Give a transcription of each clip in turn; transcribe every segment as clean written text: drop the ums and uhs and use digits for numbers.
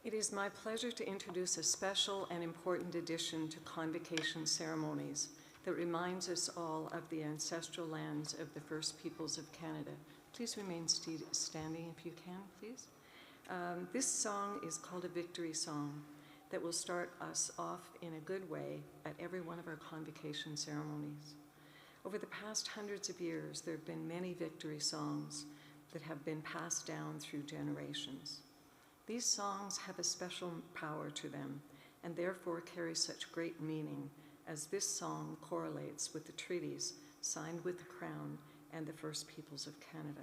It is my pleasure to introduce a special and important addition to convocation ceremonies that reminds us all of the ancestral lands of the First Peoples of Canada. Please remain standing if you can, please. This song is called a victory song that will start us off in a good way at every one of our convocation ceremonies. Over the past hundreds of years, there have been many victory songs that have been passed down through generations. These songs have a special power to them and therefore carry such great meaning, as this song correlates with the treaties signed with the Crown and the First Peoples of Canada.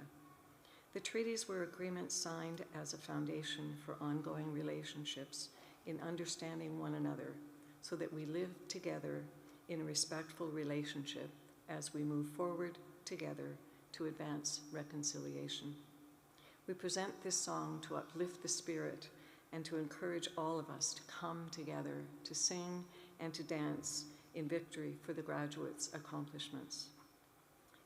The treaties were agreements signed as a foundation for ongoing relationships in understanding one another so that we live together in a respectful relationship as we move forward together to advance reconciliation. We present this song to uplift the spirit and to encourage all of us to come together to sing and to dance in victory for the graduates' accomplishments.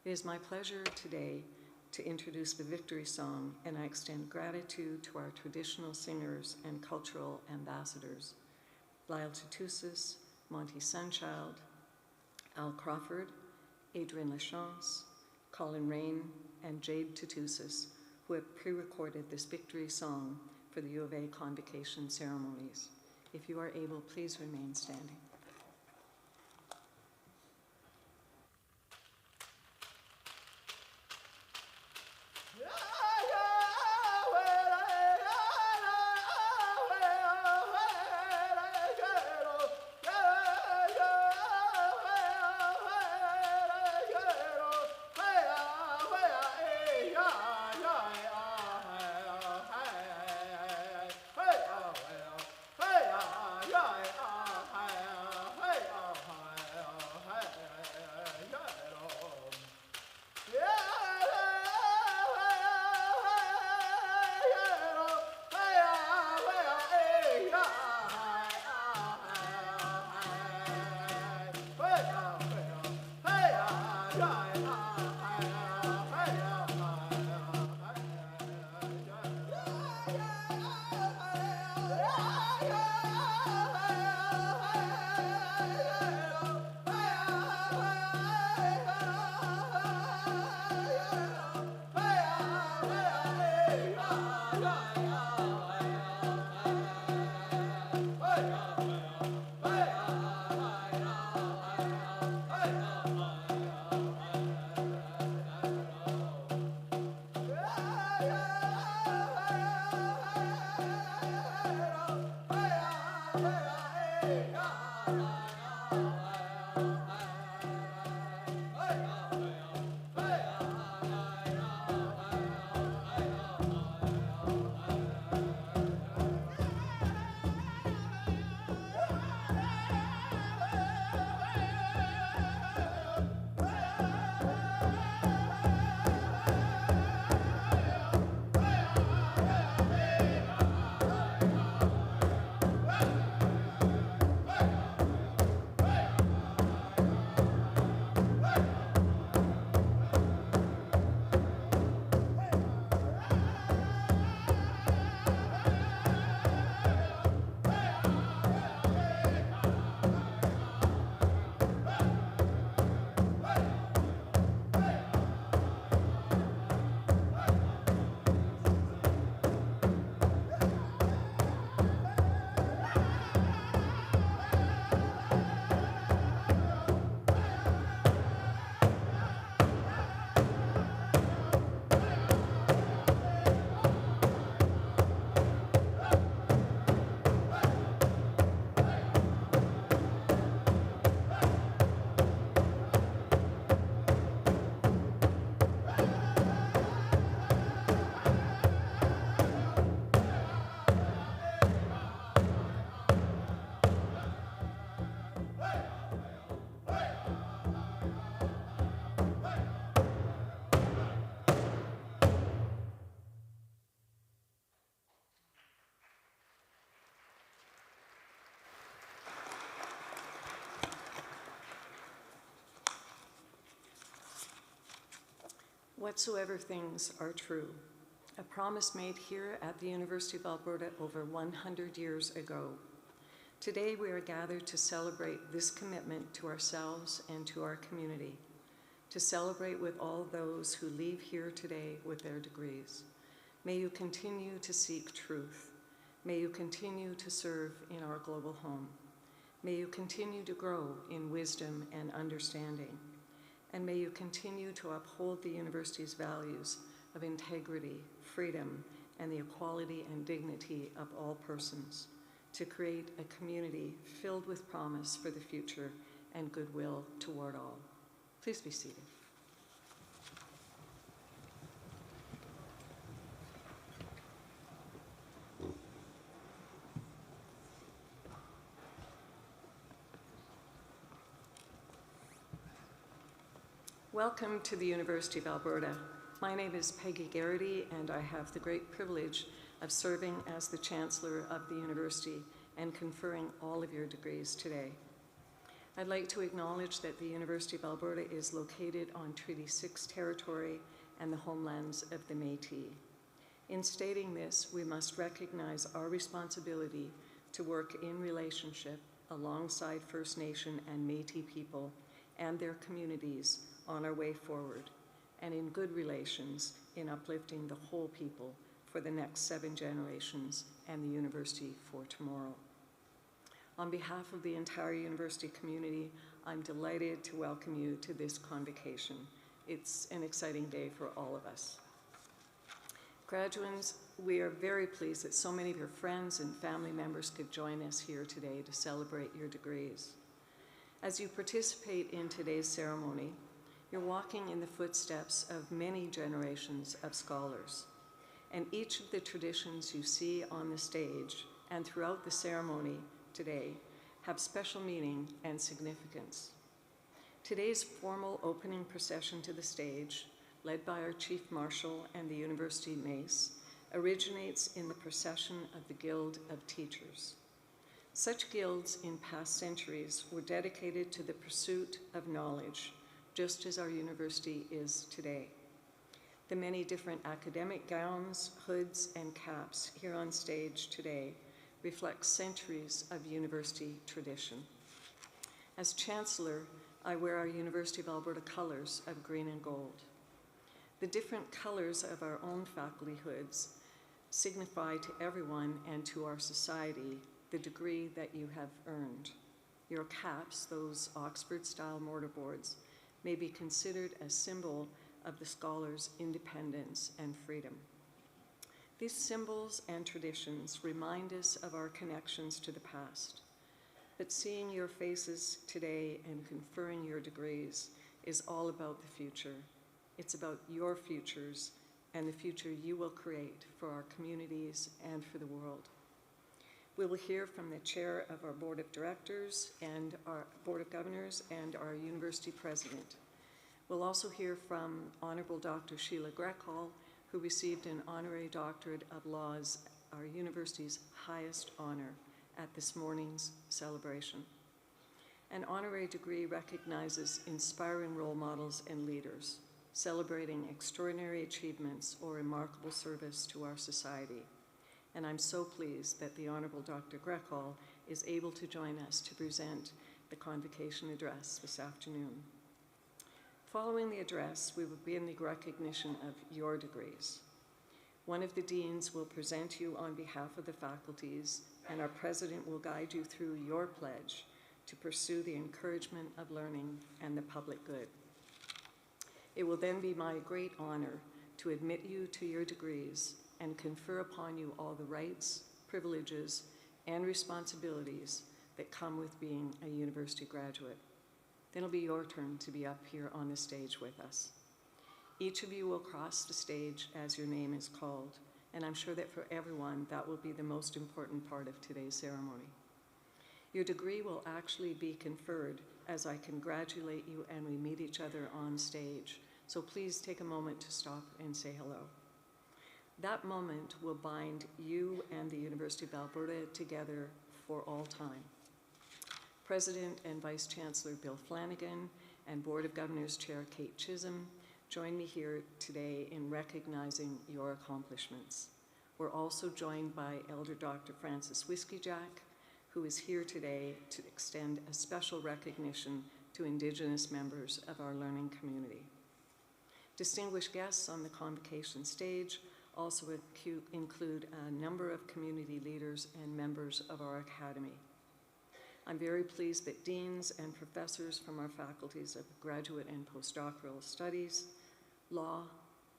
It is my pleasure today to introduce the victory song, and I extend gratitude to our traditional singers and cultural ambassadors, Lyle Tutusas, Monty Sunchild, Al Crawford, Adrienne Lachance, Colin Rain, and Jade Tutusis, who have pre-recorded this victory song for the U of A Convocation ceremonies. If you are able, please remain standing. Whatsoever things are true, a promise made here at the University of Alberta over 100 years ago. Today we are gathered to celebrate this commitment to ourselves and to our community, to celebrate with all those who leave here today with their degrees. May you continue to seek truth. May you continue to serve in our global home. May you continue to grow in wisdom and understanding. And may you continue to uphold the university's values of integrity, freedom, and the equality and dignity of all persons, to create a community filled with promise for the future and goodwill toward all. Please be seated. Welcome to the University of Alberta. My name is Peggy Garrity, and I have the great privilege of serving as the Chancellor of the University and conferring all of your degrees today. I'd like to acknowledge that the University of Alberta is located on Treaty 6 territory and the homelands of the Métis. In stating this, we must recognize our responsibility to work in relationship alongside First Nation and Métis people and their communities on our way forward, and in good relations in uplifting the whole people for the next 7 generations and the university for tomorrow. On behalf of the entire university community, I'm delighted to welcome you to this convocation. It's an exciting day for all of us. Graduands, we are very pleased that so many of your friends and family members could join us here today to celebrate your degrees. As you participate in today's ceremony, you're walking in the footsteps of many generations of scholars, and each of the traditions you see on the stage and throughout the ceremony today have special meaning and significance. Today's formal opening procession to the stage, led by our Chief Marshal and the University Mace, originates in the procession of the Guild of Teachers. Such guilds in past centuries were dedicated to the pursuit of knowledge, just as our university is today. The many different academic gowns, hoods, and caps here on stage today reflect centuries of university tradition. As Chancellor, I wear our University of Alberta colors of green and gold. The different colors of our own faculty hoods signify to everyone and to our society the degree that you have earned. Your caps, those Oxford-style mortarboards, may be considered a symbol of the scholar's independence and freedom. These symbols and traditions remind us of our connections to the past, but seeing your faces today and conferring your degrees is all about the future. It's about your futures and the future you will create for our communities and for the world. We will hear from the chair of our Board of Directors and our Board of Governors and our University President. We'll also hear from Honorable Dr. Sheila Grechal, who received an honorary doctorate of laws, our university's highest honor, at this morning's celebration. An honorary degree recognizes inspiring role models and leaders, celebrating extraordinary achievements or remarkable service to our society. And I'm so pleased that the Honorable Dr. Grechal is able to join us to present the convocation address this afternoon. Following the address, we will begin the recognition of your degrees. One of the deans will present you on behalf of the faculties, and our president will guide you through your pledge to pursue the encouragement of learning and the public good. It will then be my great honor to admit you to your degrees and confer upon you all the rights, privileges, and responsibilities that come with being a university graduate. Then it'll be your turn to be up here on the stage with us. Each of you will cross the stage as your name is called, and I'm sure that for everyone, that will be the most important part of today's ceremony. Your degree will actually be conferred as I congratulate you and we meet each other on stage. So please take a moment to stop and say hello. That moment will bind you and the University of Alberta together for all time. President and Vice Chancellor Bill Flanagan and Board of Governors Chair Kate Chisholm join me here today in recognizing your accomplishments. We're also joined by Elder Dr. Francis Whiskeyjack, who is here today to extend a special recognition to Indigenous members of our learning community. Distinguished guests on the convocation stage also include a number of community leaders and members of our academy. I'm very pleased that deans and professors from our faculties of graduate and postdoctoral studies, law,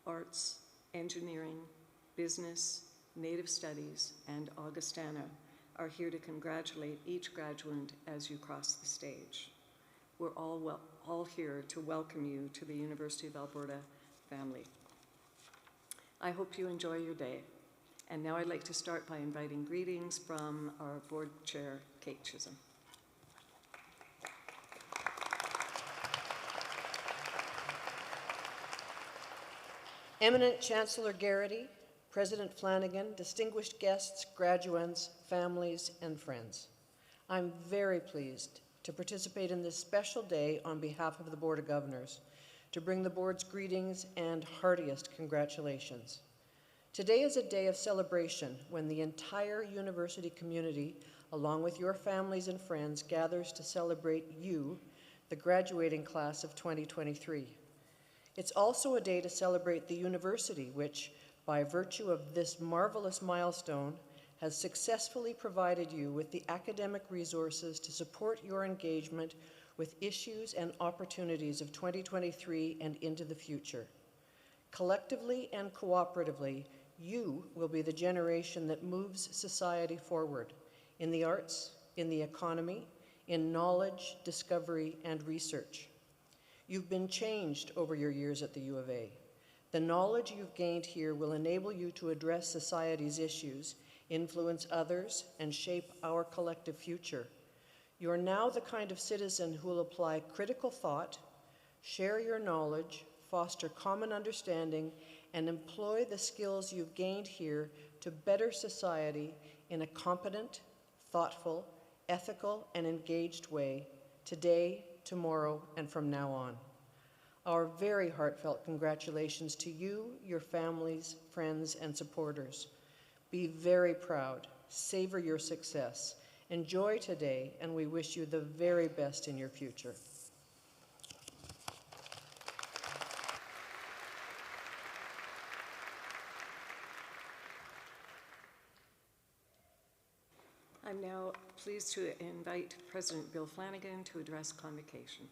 arts, engineering, business, Native studies, and Augustana are here to congratulate each graduate as you cross the stage. We're all here to welcome you to the University of Alberta family. I hope you enjoy your day. And now I'd like to start by inviting greetings from our board chair, Kate Chisholm. Eminent Chancellor Garrity, President Flanagan, distinguished guests, graduands, families, and friends. I'm very pleased to participate in this special day on behalf of the Board of Governors, to bring the board's greetings and heartiest congratulations. Today is a day of celebration when the entire university community, along with your families and friends, gathers to celebrate you, the graduating class of 2023. It's also a day to celebrate the university, which, by virtue of this marvelous milestone, has successfully provided you with the academic resources to support your engagement with issues and opportunities of 2023 and into the future. Collectively and cooperatively, you will be the generation that moves society forward in the arts, in the economy, in knowledge, discovery, and research. You've been changed over your years at the U of A. The knowledge you've gained here will enable you to address society's issues, influence others, and shape our collective future. You are now the kind of citizen who will apply critical thought, share your knowledge, foster common understanding, and employ the skills you've gained here to better society in a competent, thoughtful, ethical, and engaged way, today, tomorrow, and from now on. Our very heartfelt congratulations to you, your families, friends, and supporters. Be very proud, savor your success, enjoy today, and we wish you the very best in your future. I'm now pleased to invite President Bill Flanagan to address Convocation.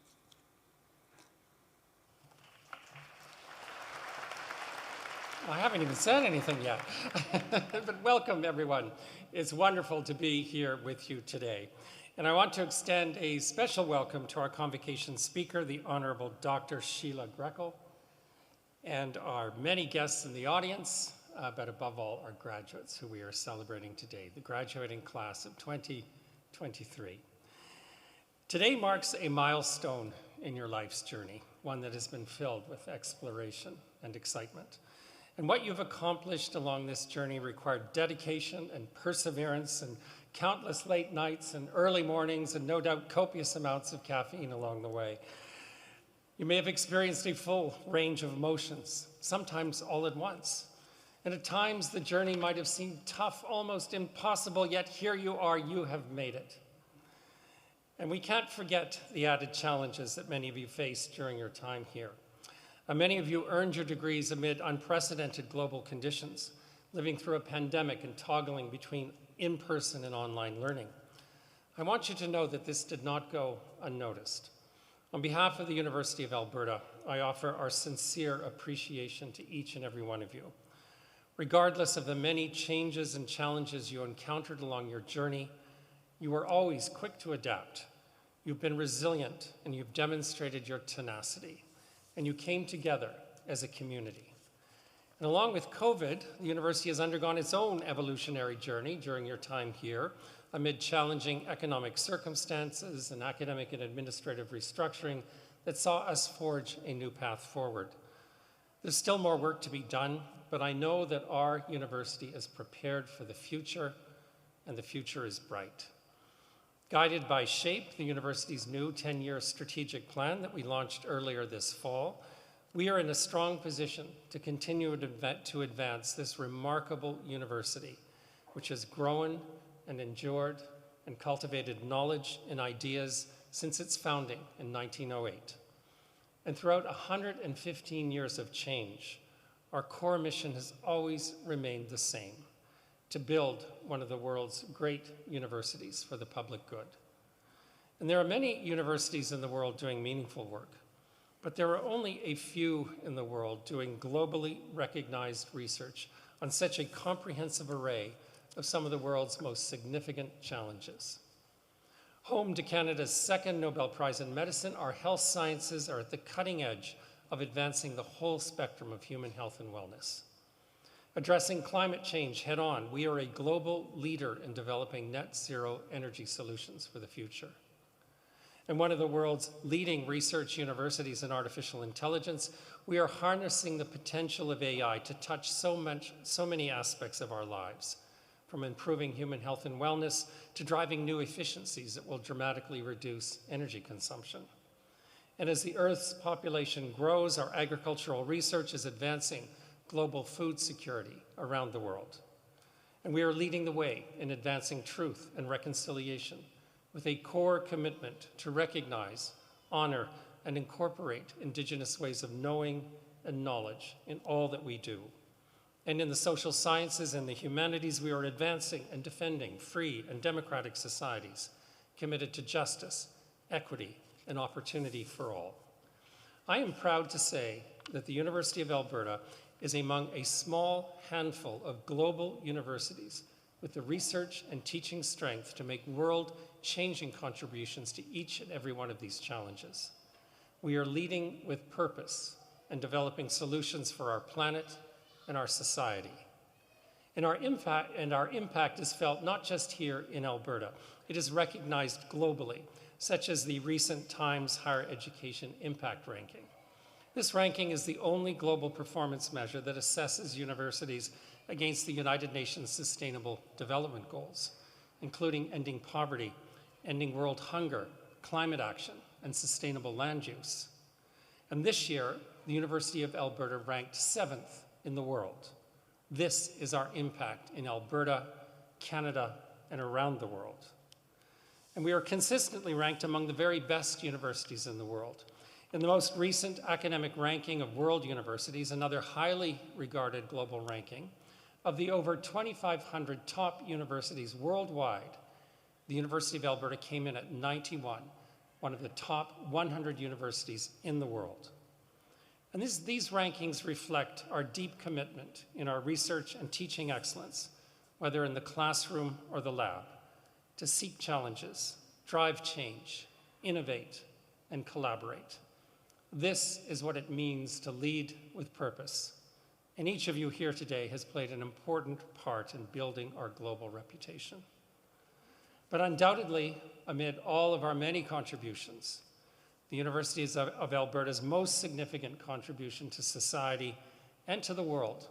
I haven't even said anything yet, but welcome everyone. It's wonderful to be here with you today. And I want to extend a special welcome to our Convocation speaker, the Honorable Dr. Sheila Greco, and our many guests in the audience, but above all, our graduates who we are celebrating today, the graduating class of 2023. Today marks a milestone in your life's journey, one that has been filled with exploration and excitement. And what you've accomplished along this journey required dedication and perseverance and countless late nights and early mornings and no doubt copious amounts of caffeine along the way. You may have experienced a full range of emotions, sometimes all at once. And at times the journey might have seemed tough, almost impossible, yet here you are, you have made it. And we can't forget the added challenges that many of you faced during your time here. Many of you earned your degrees amid unprecedented global conditions, living through a pandemic and toggling between in-person and online learning. I want you to know that this did not go unnoticed. On behalf of the University of Alberta, I offer our sincere appreciation to each and every one of you. Regardless of the many changes and challenges you encountered along your journey, you were always quick to adapt. You've been resilient and you've demonstrated your tenacity. And you came together as a community. And along with COVID, the university has undergone its own evolutionary journey during your time here, amid challenging economic circumstances and academic and administrative restructuring that saw us forge a new path forward. There's still more work to be done, but I know that our university is prepared for the future, and the future is bright. Guided by SHAPE, the university's new 10-year strategic plan that we launched earlier this fall, we are in a strong position to continue to advance this remarkable university, which has grown and endured and cultivated knowledge and ideas since its founding in 1908. And throughout 115 years of change, our core mission has always remained the same: to build one of the world's great universities for the public good. And there are many universities in the world doing meaningful work, but there are only a few in the world doing globally recognized research on such a comprehensive array of some of the world's most significant challenges. Home to Canada's second Nobel Prize in Medicine, our health sciences are at the cutting edge of advancing the whole spectrum of human health and wellness. Addressing climate change head-on, we are a global leader in developing net zero energy solutions for the future. And one of the world's leading research universities in artificial intelligence, we are harnessing the potential of AI to touch so many aspects of our lives, from improving human health and wellness to driving new efficiencies that will dramatically reduce energy consumption. And as the Earth's population grows, our agricultural research is advancing global food security around the world. And we are leading the way in advancing truth and reconciliation with a core commitment to recognize, honor, and incorporate Indigenous ways of knowing and knowledge in all that we do. And in the social sciences and the humanities, we are advancing and defending free and democratic societies committed to justice, equity, and opportunity for all. I am proud to say that the University of Alberta is among a small handful of global universities with the research and teaching strength to make world-changing contributions to each and every one of these challenges. We are leading with purpose and developing solutions for our planet and our society. And our impact is felt not just here in Alberta. It is recognized globally, such as the recent Times Higher Education Impact Ranking. This ranking is the only global performance measure that assesses universities against the United Nations Sustainable Development Goals, including ending poverty, ending world hunger, climate action, and sustainable land use. And this year, the University of Alberta ranked 7th in the world. This is our impact in Alberta, Canada, and around the world. And we are consistently ranked among the very best universities in the world. In the most recent academic ranking of world universities, another highly regarded global ranking, of the over 2,500 top universities worldwide, the University of Alberta came in at 91, one of the top 100 universities in the world. And these rankings reflect our deep commitment in our research and teaching excellence, whether in the classroom or the lab, to seek challenges, drive change, innovate, and collaborate. This is what it means to lead with purpose. And each of you here today has played an important part in building our global reputation. But undoubtedly, amid all of our many contributions, the University of Alberta's most significant contribution to society and to the world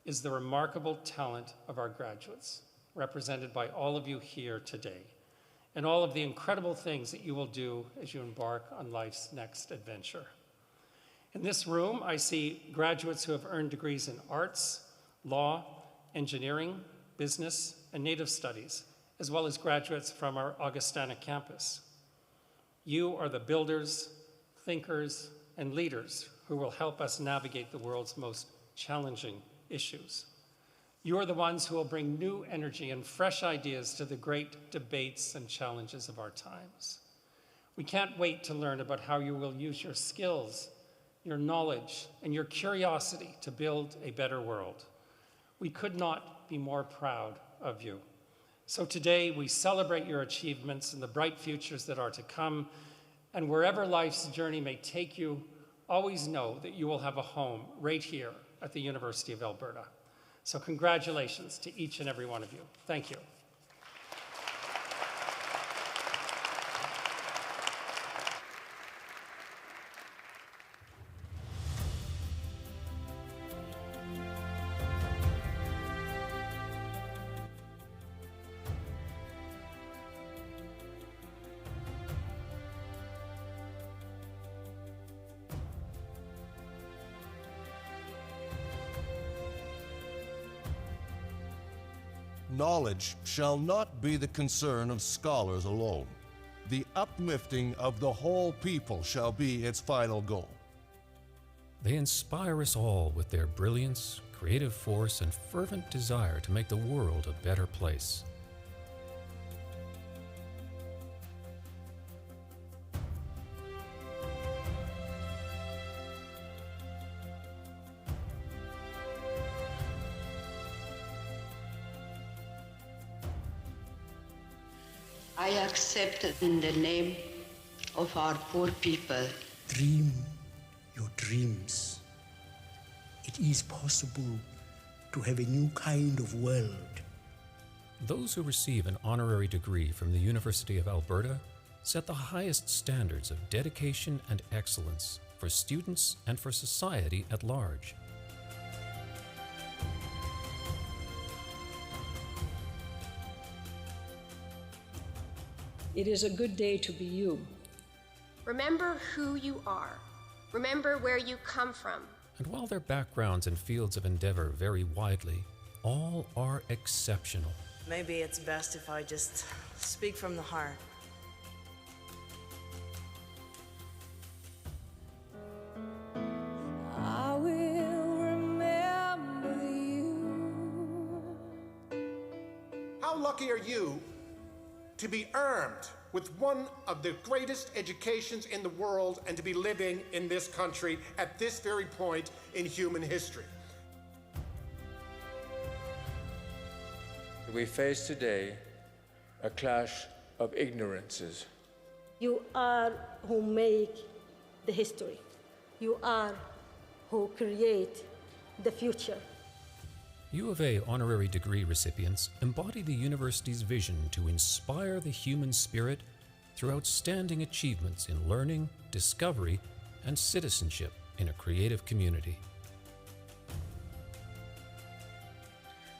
is the remarkable talent of our graduates, represented by all of you here today, and all of the incredible things that you will do as you embark on life's next adventure. In this room, I see graduates who have earned degrees in arts, law, engineering, business, and Native studies, as well as graduates from our Augustana campus. You are the builders, thinkers, and leaders who will help us navigate the world's most challenging issues. You are the ones who will bring new energy and fresh ideas to the great debates and challenges of our times. We can't wait to learn about how you will use your skills, your knowledge, and your curiosity to build a better world. We could not be more proud of you. So today, we celebrate your achievements and the bright futures that are to come, and wherever life's journey may take you, always know that you will have a home right here at the University of Alberta. So congratulations to each and every one of you. Thank you. Knowledge shall not be the concern of scholars alone. The uplifting of the whole people shall be its final goal. They inspire us all with their brilliance, creative force, and fervent desire to make the world a better place. I accept in the name of our poor people. Dream your dreams. It is possible to have a new kind of world. Those who receive an honorary degree from the University of Alberta set the highest standards of dedication and excellence for students and for society at large. It is a good day to be you. Remember who you are. Remember where you come from. and while their backgrounds and fields of endeavor vary widely, all are exceptional. Maybe it's best if I just speak from the heart. I will remember you. How lucky are you to be armed with one of the greatest educations in the world and to be living in this country at this very point in human history? We face today a clash of ignorances. You are who make the history. You are who create the future. U of A honorary degree recipients embody the university's vision to inspire the human spirit through outstanding achievements in learning, discovery, and citizenship in a creative community.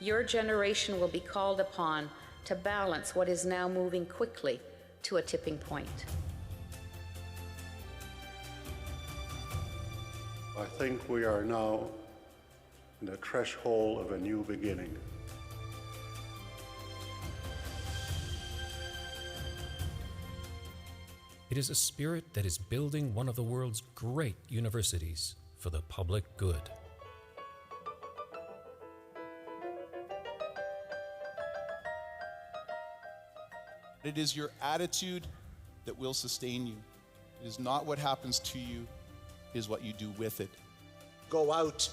Your generation will be called upon to balance what is now moving quickly to a tipping point. I think we are now in the threshold of a new beginning. It is a spirit that is building one of the world's great universities for the public good. It is your attitude that will sustain you. It is not what happens to you, it is what you do with it. Go out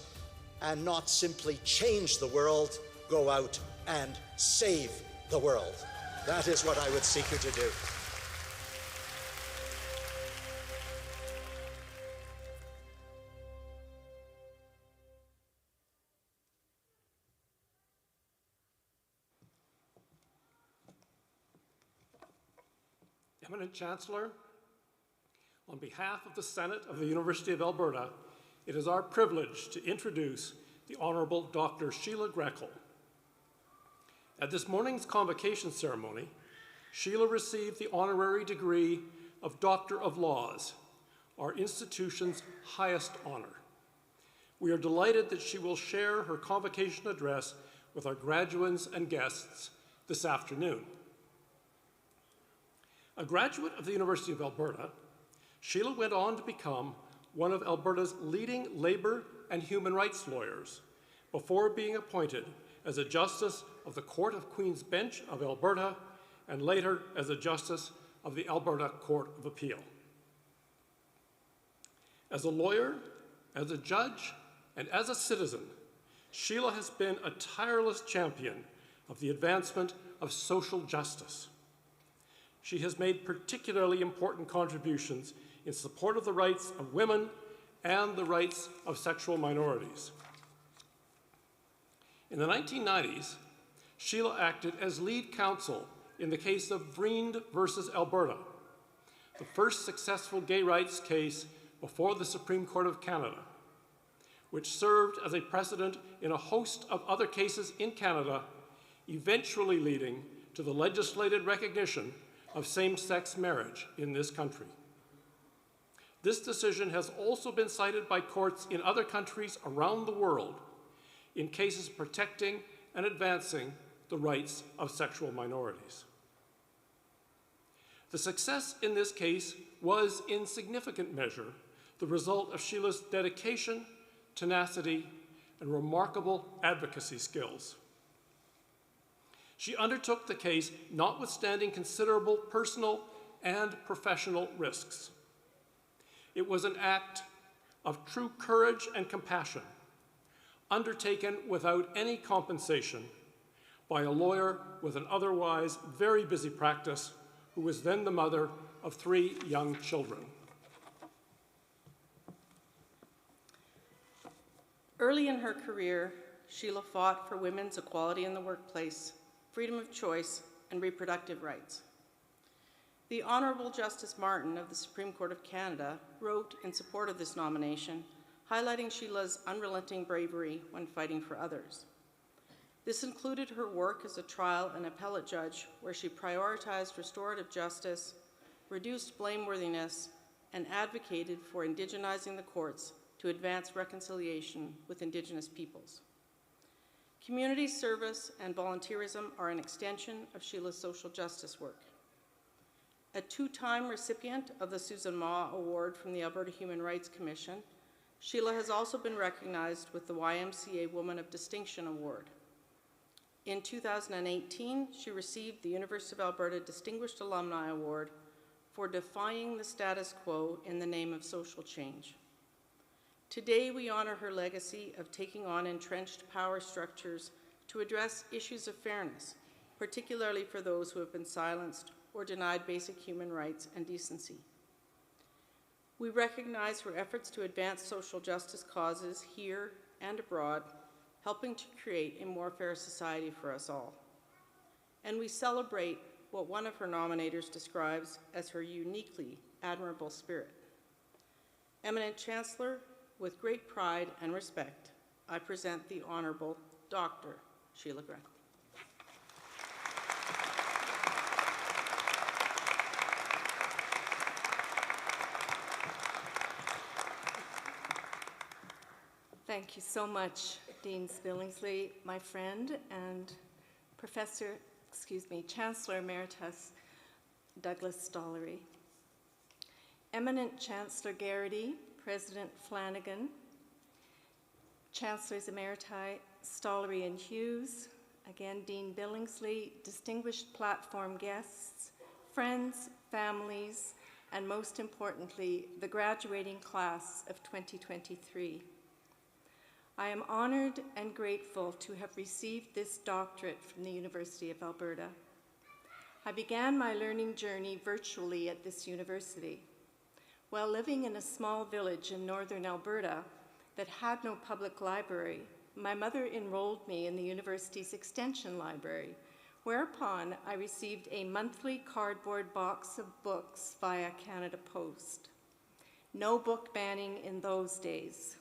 and not simply change the world, go out and save the world. That is what I would seek you to do. Eminent Chancellor, on behalf of the Senate of the University of Alberta, it is our privilege to introduce the Honourable Dr. Sheila Grekel. At this morning's convocation ceremony, Sheila received the honorary degree of Doctor of Laws, our institution's highest honour. We are delighted that she will share her convocation address with our graduates and guests this afternoon. A graduate of the University of Alberta, Sheila went on to become one of Alberta's leading labour and human rights lawyers before being appointed as a Justice of the Court of Queen's Bench of Alberta and later as a Justice of the Alberta Court of Appeal. As a lawyer, as a judge, and as a citizen, Sheila has been a tireless champion of the advancement of social justice. She has made particularly important contributions in support of the rights of women and the rights of sexual minorities. In the 1990s, Sheila acted as lead counsel in the case of Vriend versus Alberta, the first successful gay rights case before the Supreme Court of Canada, which served as a precedent in a host of other cases in Canada, eventually leading to the legislated recognition of same-sex marriage in this country. This decision has also been cited by courts in other countries around the world in cases protecting and advancing the rights of sexual minorities. The success in this case was, in significant measure, the result of Sheila's dedication, tenacity, and remarkable advocacy skills. She undertook the case notwithstanding considerable personal and professional risks. It was an act of true courage and compassion, undertaken without any compensation by a lawyer with an otherwise very busy practice who was then the mother of 3 young children. Early in her career, Sheila fought for women's equality in the workplace, freedom of choice, and reproductive rights. The Honourable Justice Martin of the Supreme Court of Canada wrote in support of this nomination, highlighting Sheila's unrelenting bravery when fighting for others. This included her work as a trial and appellate judge, where she prioritized restorative justice, reduced blameworthiness, and advocated for indigenizing the courts to advance reconciliation with Indigenous peoples. Community service and volunteerism are an extension of Sheila's social justice work. A two-time recipient of the Susan Ma Award from the Alberta Human Rights Commission, Sheila has also been recognized with the YMCA Woman of Distinction Award. In 2018, she received the University of Alberta Distinguished Alumni Award for defying the status quo in the name of social change. Today, we honor her legacy of taking on entrenched power structures to address issues of fairness, particularly for those who have been silenced or denied basic human rights and decency. We recognize her efforts to advance social justice causes here and abroad, helping to create a more fair society for us all. And we celebrate what one of her nominators describes as her uniquely admirable spirit. Eminent Chancellor, with great pride and respect, I present the Honorable Dr. Sheila Greth. Thank you so much, Dean Billingsley, my friend, and Chancellor Emeritus Douglas Stollery. Eminent Chancellor Garrity, President Flanagan, Chancellors Emeriti Stollery and Hughes, again Dean Billingsley, distinguished platform guests, friends, families, and most importantly, the graduating class of 2023. I am honored and grateful to have received this doctorate from the University of Alberta. I began my learning journey virtually at this university. While living in a small village in northern Alberta that had no public library, my mother enrolled me in the university's extension library, whereupon I received a monthly cardboard box of books via Canada Post. No book banning in those days.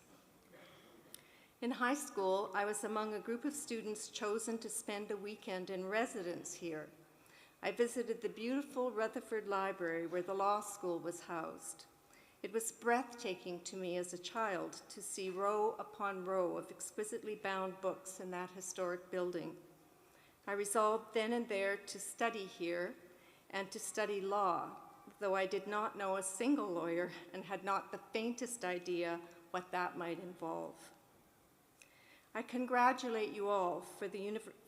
In high school, I was among a group of students chosen to spend a weekend in residence here. I visited the beautiful Rutherford Library where the law school was housed. It was breathtaking to me as a child to see row upon row of exquisitely bound books in that historic building. I resolved then and there to study here and to study law, though I did not know a single lawyer and had not the faintest idea what that might involve. I congratulate you all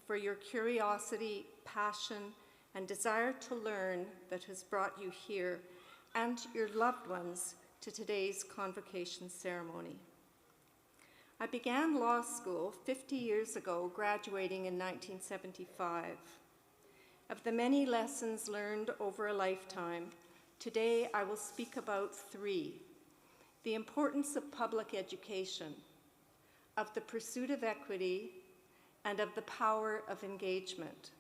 for your curiosity, passion, and desire to learn that has brought you here and your loved ones to today's convocation ceremony. I began law school 50 years ago, graduating in 1975. Of the many lessons learned over a lifetime, today I will speak about three: the importance of public education, of the pursuit of equity, and of the power of engagement.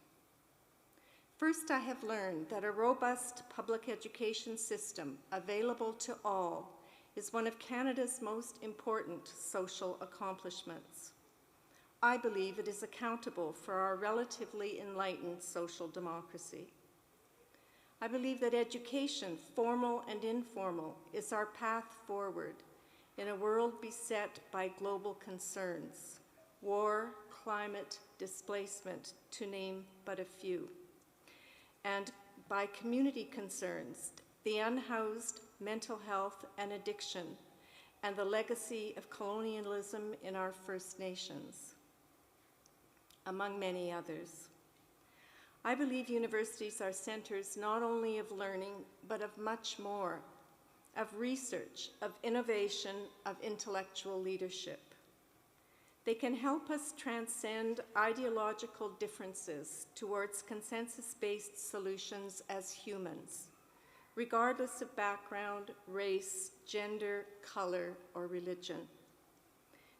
First, I have learned that a robust public education system available to all is one of Canada's most important social accomplishments. I believe it is accountable for our relatively enlightened social democracy. I believe that education, formal and informal, is our path forward in a world beset by global concerns: war, climate, displacement, to name but a few, and by community concerns, the unhoused, mental health and addiction, and the legacy of colonialism in our First Nations, among many others. I believe universities are centers not only of learning, but of much more, of research, of innovation, of intellectual leadership. They can help us transcend ideological differences towards consensus-based solutions as humans, regardless of background, race, gender, color, or religion.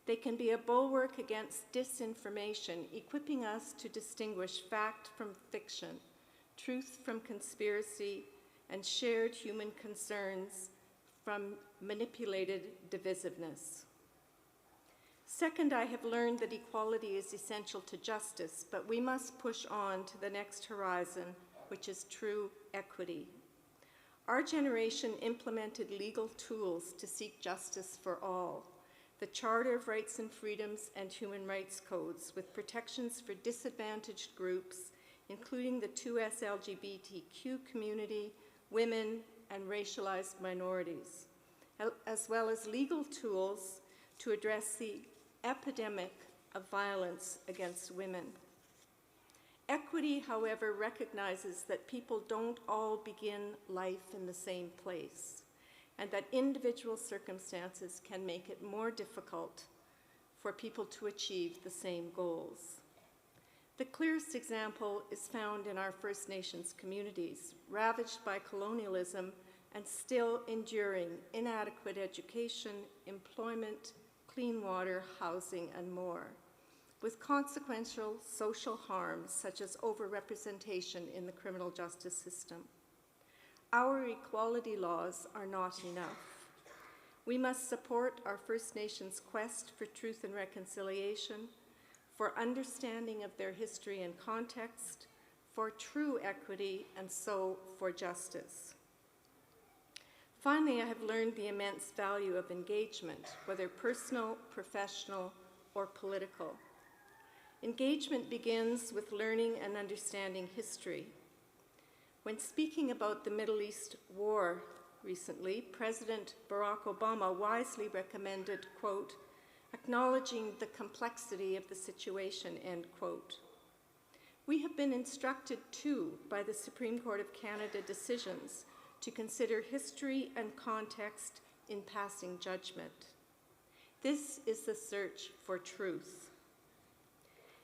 They can be a bulwark against disinformation, equipping us to distinguish fact from fiction, truth from conspiracy, and shared human concerns from manipulated divisiveness. Second, I have learned that equality is essential to justice, but we must push on to the next horizon, which is true equity. Our generation implemented legal tools to seek justice for all, the Charter of Rights and Freedoms and Human Rights Codes with protections for disadvantaged groups, including the 2S LGBTQ community, women, and racialized minorities, as well as legal tools to address the epidemic of violence against women. Equity, however, recognizes that people don't all begin life in the same place, and that individual circumstances can make it more difficult for people to achieve the same goals. The clearest example is found in our First Nations communities, ravaged by colonialism and still enduring inadequate education, employment, clean water, housing, and more, with consequential social harms such as overrepresentation in the criminal justice system. Our equality laws are not enough. We must support our First Nations quest for truth and reconciliation, for understanding of their history and context, for true equity, and so for justice. Finally, I have learned the immense value of engagement, whether personal, professional, or political. Engagement begins with learning and understanding history. When speaking about the Middle East war recently, President Barack Obama wisely recommended, quote, acknowledging the complexity of the situation, end quote. We have been instructed too by the Supreme Court of Canada decisions to consider history and context in passing judgment. This is the search for truth.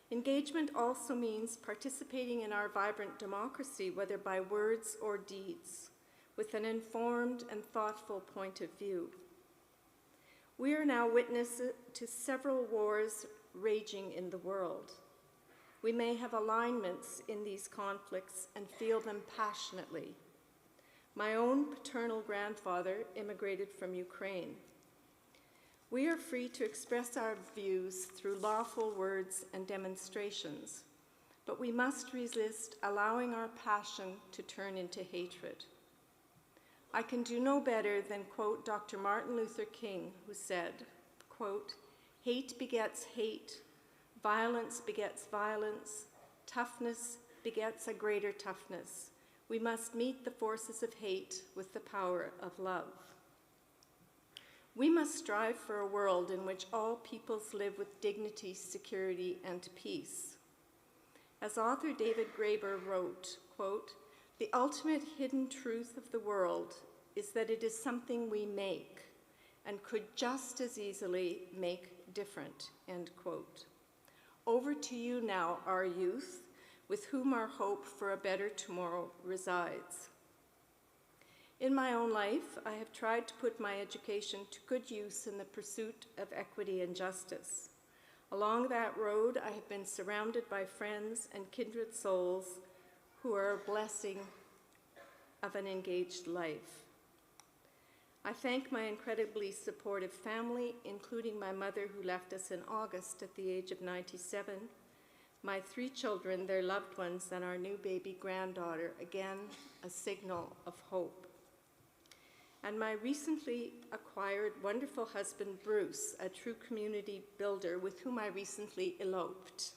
Engagement also means participating in our vibrant democracy, whether by words or deeds, with an informed and thoughtful point of view. We are now witness to several wars raging in the world. We may have alignments in these conflicts and feel them passionately. My own paternal grandfather immigrated from Ukraine. We are free to express our views through lawful words and demonstrations, but we must resist allowing our passion to turn into hatred. I can do no better than quote Dr. Martin Luther King, who said, quote, hate begets hate, violence begets violence, toughness begets a greater toughness. We must meet the forces of hate with the power of love. We must strive for a world in which all peoples live with dignity, security, and peace. As author David Graeber wrote, quote, the ultimate hidden truth of the world is that it is something we make and could just as easily make different, end quote. Over to you now, our youth, with whom our hope for a better tomorrow resides. In my own life, I have tried to put my education to good use in the pursuit of equity and justice. Along that road, I have been surrounded by friends and kindred souls who are a blessing of an engaged life. I thank my incredibly supportive family, including my mother who left us in August at the age of 97, my 3 children, their loved ones, and our new baby granddaughter, again, a signal of hope. And my recently acquired wonderful husband, Bruce, a true community builder with whom I recently eloped.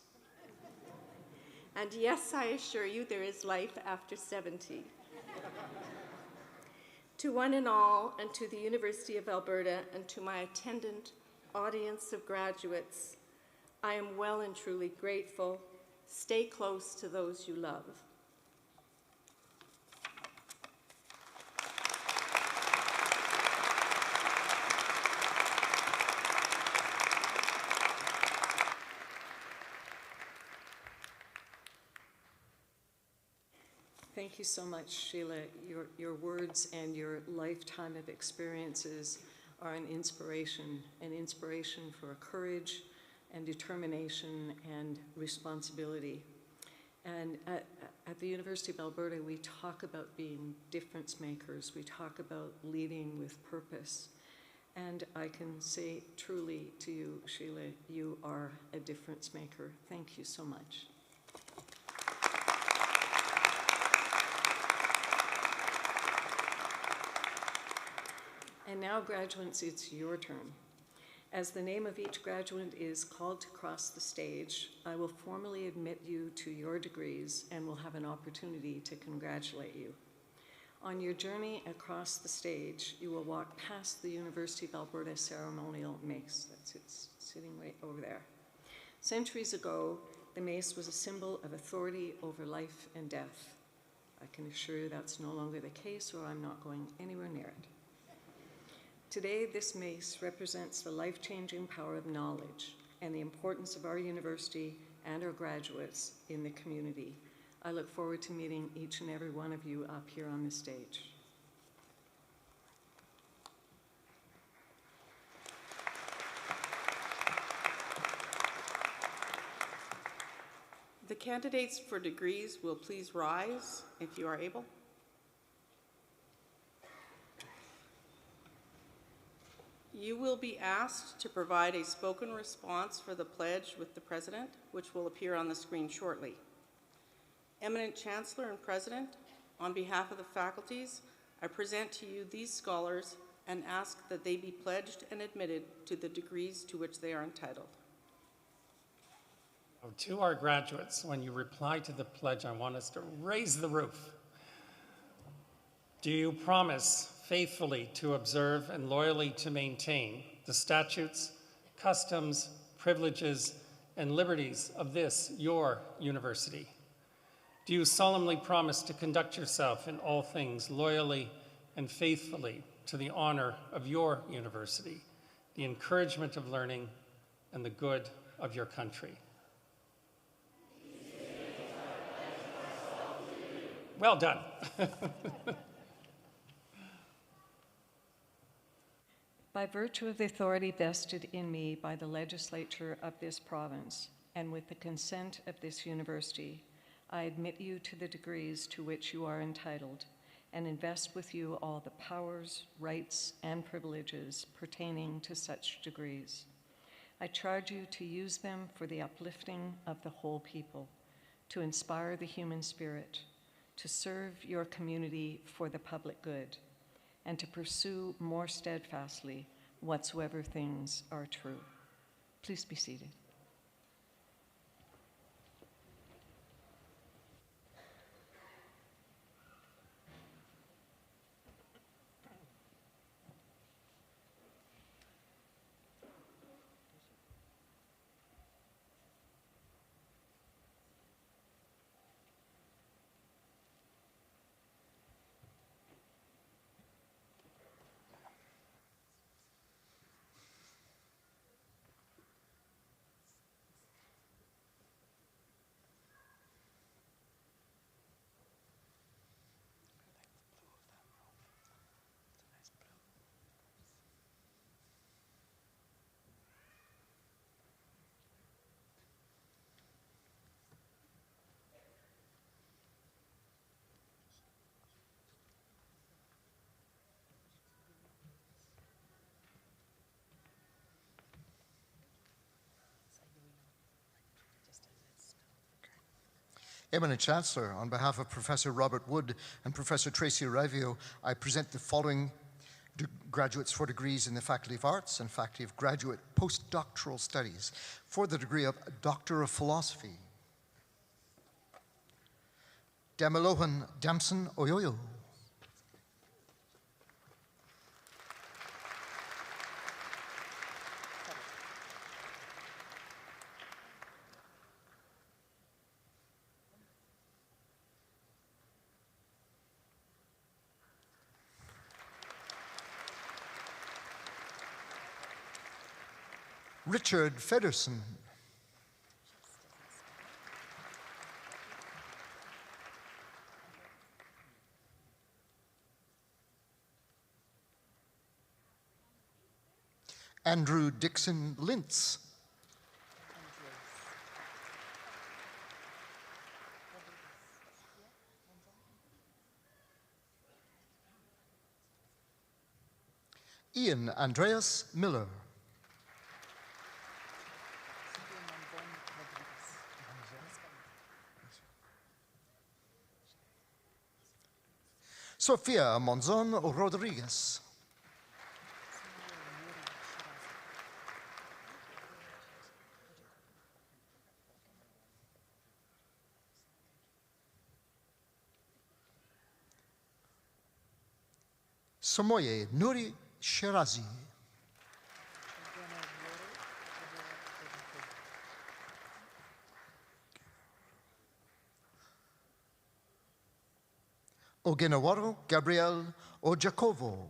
And yes, I assure you, there is life after 70. To one and all, and to the University of Alberta, and to my attendant audience of graduates, I am well and truly grateful. Stay close to those you love. Thank you so much, Sheila. Your words and your lifetime of experiences are an inspiration for courage and determination and responsibility. And at the University of Alberta, we talk about being difference makers. We talk about leading with purpose. And I can say truly to you, Sheila, you are a difference maker. Thank you so much. And now, graduates, it's your turn. As the name of each graduate is called to cross the stage, I will formally admit you to your degrees and will have an opportunity to congratulate you. On your journey across the stage, you will walk past the University of Alberta ceremonial mace. It's sitting right over there. Centuries ago, the mace was a symbol of authority over life and death. I can assure you that's no longer the case, or I'm not going anywhere near it. Today, this mace represents the life-changing power of knowledge and the importance of our university and our graduates in the community. I look forward to meeting each and every one of you up here on the stage. The candidates for degrees will please rise if you are able. You will be asked to provide a spoken response for the pledge with the President, which will appear on the screen shortly. Eminent Chancellor and President, on behalf of the faculties, I present to you these scholars and ask that they be pledged and admitted to the degrees to which they are entitled. To our graduates, when you reply to the pledge, I want us to raise the roof. Do you promise faithfully to observe and loyally to maintain the statutes, customs, privileges, and liberties of this, your university? Do you solemnly promise to conduct yourself in all things loyally and faithfully to the honor of your university, the encouragement of learning, and the good of your country? Well done. By virtue of the authority vested in me by the legislature of this province, and with the consent of this university, I admit you to the degrees to which you are entitled, and invest with you all the powers, rights, and privileges pertaining to such degrees. I charge you to use them for the uplifting of the whole people, to inspire the human spirit, to serve your community for the public good, and to pursue more steadfastly whatsoever things are true. Please be seated. Eminent Chancellor, on behalf of Professor Robert Wood and Professor Tracy Arivio, I present the following graduates for degrees in the Faculty of Arts and Faculty of Graduate Postdoctoral Studies for the degree of Doctor of Philosophy. Damilohan Damson Oyoyo. Richard Fedderson. Andrew Dixon Lintz. Ian Andreas Miller. Sofia Monzon Rodriguez. Somoye Nuri Shirazi. Ogenawaro Gabriel Ojakovo.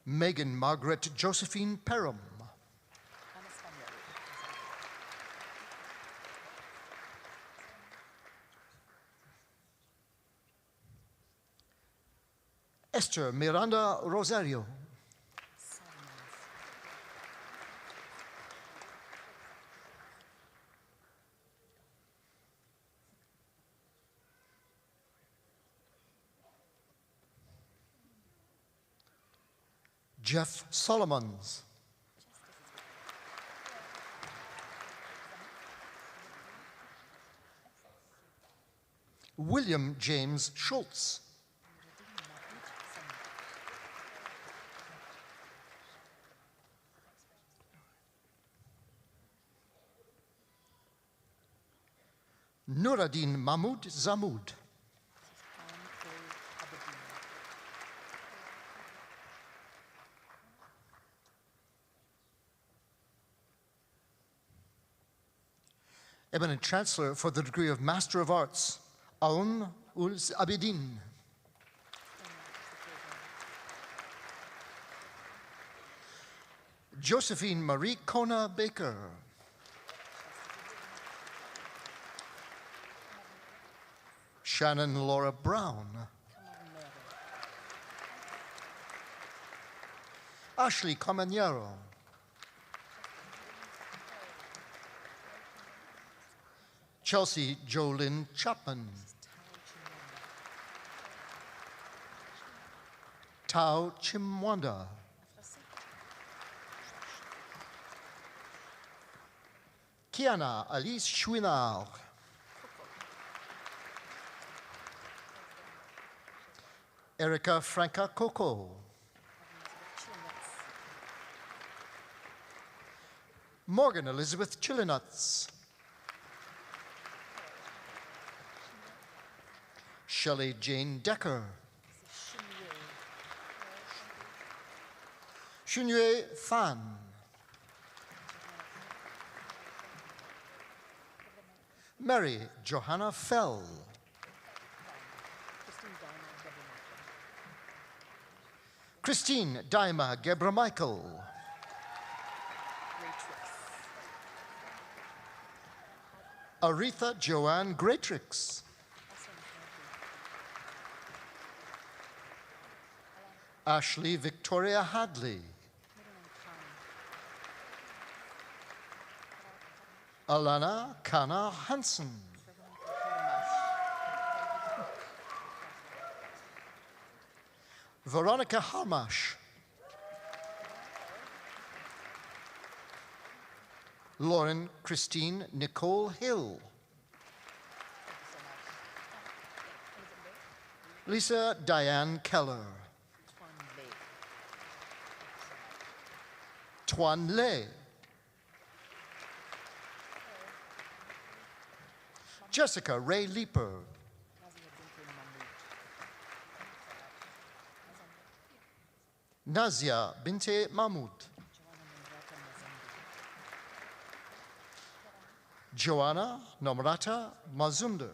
Megan Margaret Josephine Perham. Esther Miranda Rosario. Jeff Solomons. William James Schultz. Nuruddin Mahmoud Zamoud. Eminent Chancellor for the degree of Master of Arts, Aoun Ulz Abidin. Josephine Marie Kona Baker. Shannon Laura Brown. Ashley Comagnaro. Chelsea Jolyn Chapman. Tao Chimwanda. Kiana Alice Chouinard. Erica Franca Coco. Morgan Elizabeth Chilinuts. Shelley Jane Decker. Xunyue Fan. Mary Johanna Fell. Christine Daima Gebra-Michael. Aretha Joanne Greatrix. Ashley Victoria Hadley. Alana Kana Hansen. Veronica Harmash. Lauren Christine Nicole Hill. Lisa Diane Keller. Tuan Le. Jessica Ray Leeper. Nazia Binte Mahmoud. Joanna Nomrata Mazunder.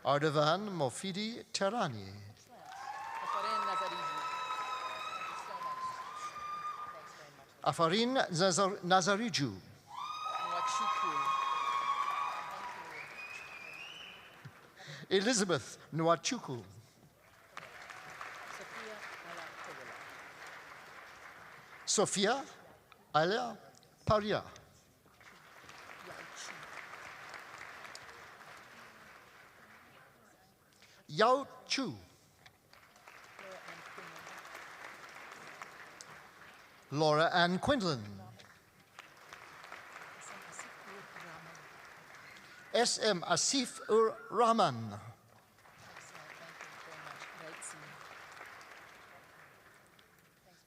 Ardavan Mofidi Terani. Afarin Nazariju. Elizabeth Nwachuku. Sophia Alia Paria. Yao Chu. Laura Ann Quinlan. S.M. Asif Ur Rahman.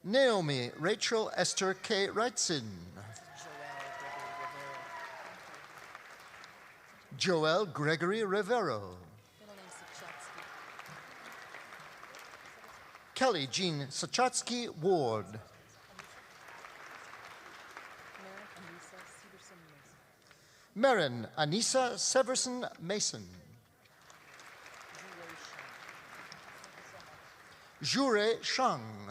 Naomi Rachel Esther K. Wrightson. Joel Gregory Rivero. Kelly Jean Sachatsky Ward. Marin Anissa Severson Mason. Jure Shang.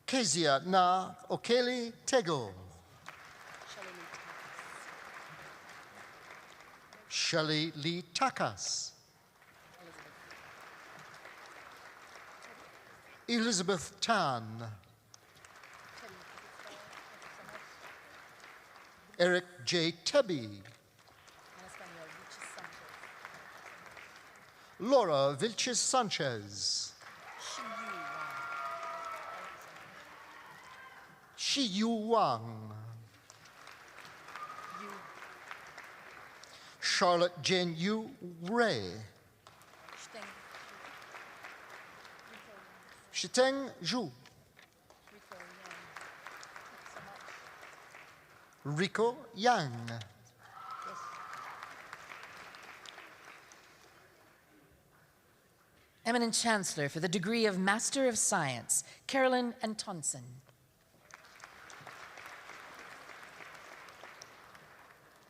Kezia Na Okeli Tego. Shelley Lee Takas. Elizabeth Tan. Eric J. Tebby. Laura Vilches Sanchez. Shi Yu Wang. Charlotte Jane Yu Ray. Shiteng Zhu. Rico Yang. Eminent Chancellor for the degree of Master of Science, Carolyn Antonsen.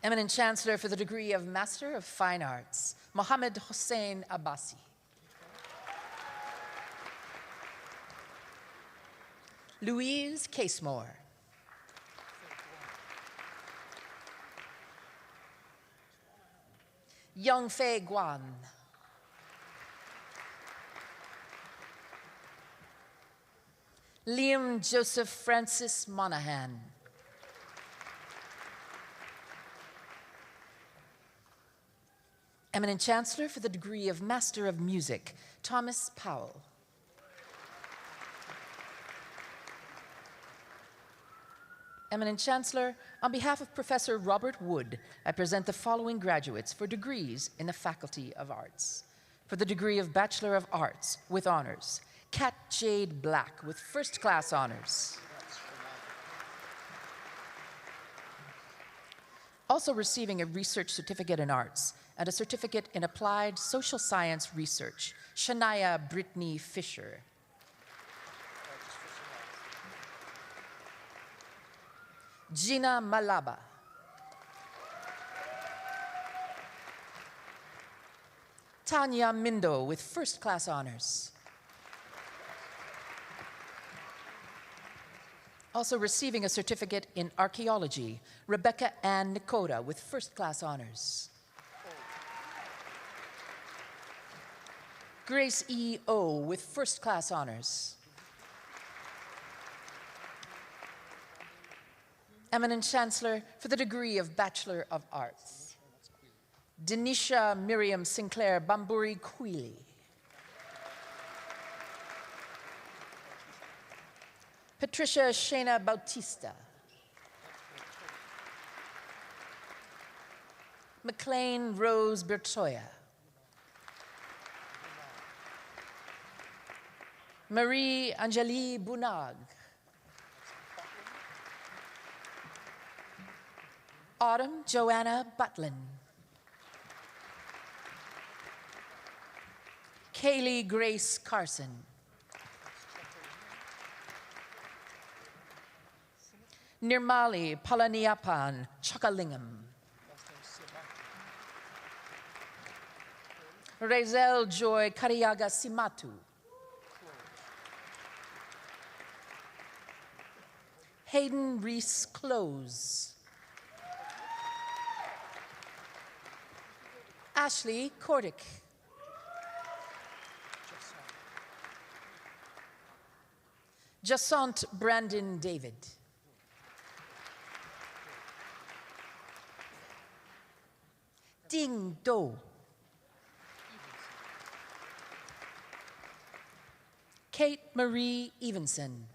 Eminent Chancellor for the degree of Master of Fine Arts, Mohammed Hossein Abbasi. Louise Casemore. Yongfei Guan. Liam Joseph Francis Monahan. Eminent Chancellor for the degree of Master of Music, Thomas Powell. Eminent Chancellor, on behalf of Professor Robert Wood, I present the following graduates for degrees in the Faculty of Arts. For the degree of Bachelor of Arts with honors, Kat Jade Black with first-class honors. Also receiving a research certificate in arts and a certificate in applied social science research, Shania Brittany Fisher. Gina Malaba. Tanya Mindo with first-class honors. Also receiving a certificate in archaeology, Rebecca Ann Nikota with first-class honors. Grace E. O with first-class honors. Eminent Chancellor for the degree of Bachelor of Arts, Denisha Miriam Sinclair Bamburi Queely. Patricia Shana Bautista. McLean Rose Bertoya. Marie Angélie Bunag. Autumn Joanna Butlin. Kaylee Grace Carson. Nirmali Palaniapan Chakalingam. Razel Joy Kariaga Simatu. Hayden Reese Close. Ashley Kordick. Jasant Brandon David. Ding Do. Kate Marie Evenson.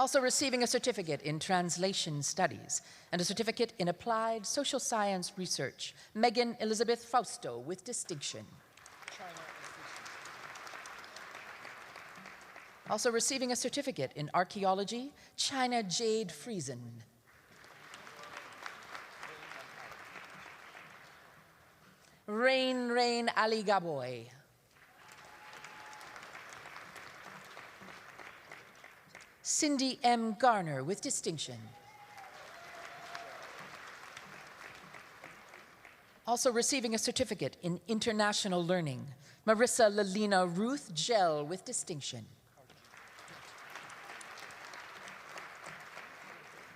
Also receiving a certificate in translation studies and a certificate in applied social science research, Megan Elizabeth Fausto with distinction. Also receiving a certificate in archaeology, China Jade Friesen. Rain Ali Gaboy. Cindy M. Garner with distinction. Also receiving a certificate in international learning, Marissa Lalina Ruth Gell with distinction.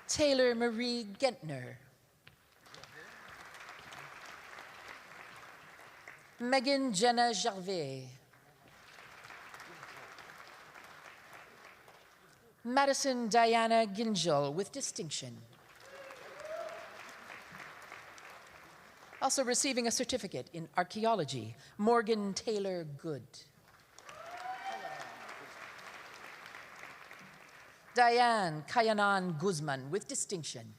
Taylor Marie Gentner. Megan Jenna Gervais. Madison Diana Gingell with distinction. Also receiving a certificate in archaeology, Morgan Taylor Good. Diane Kayanan Guzman with distinction.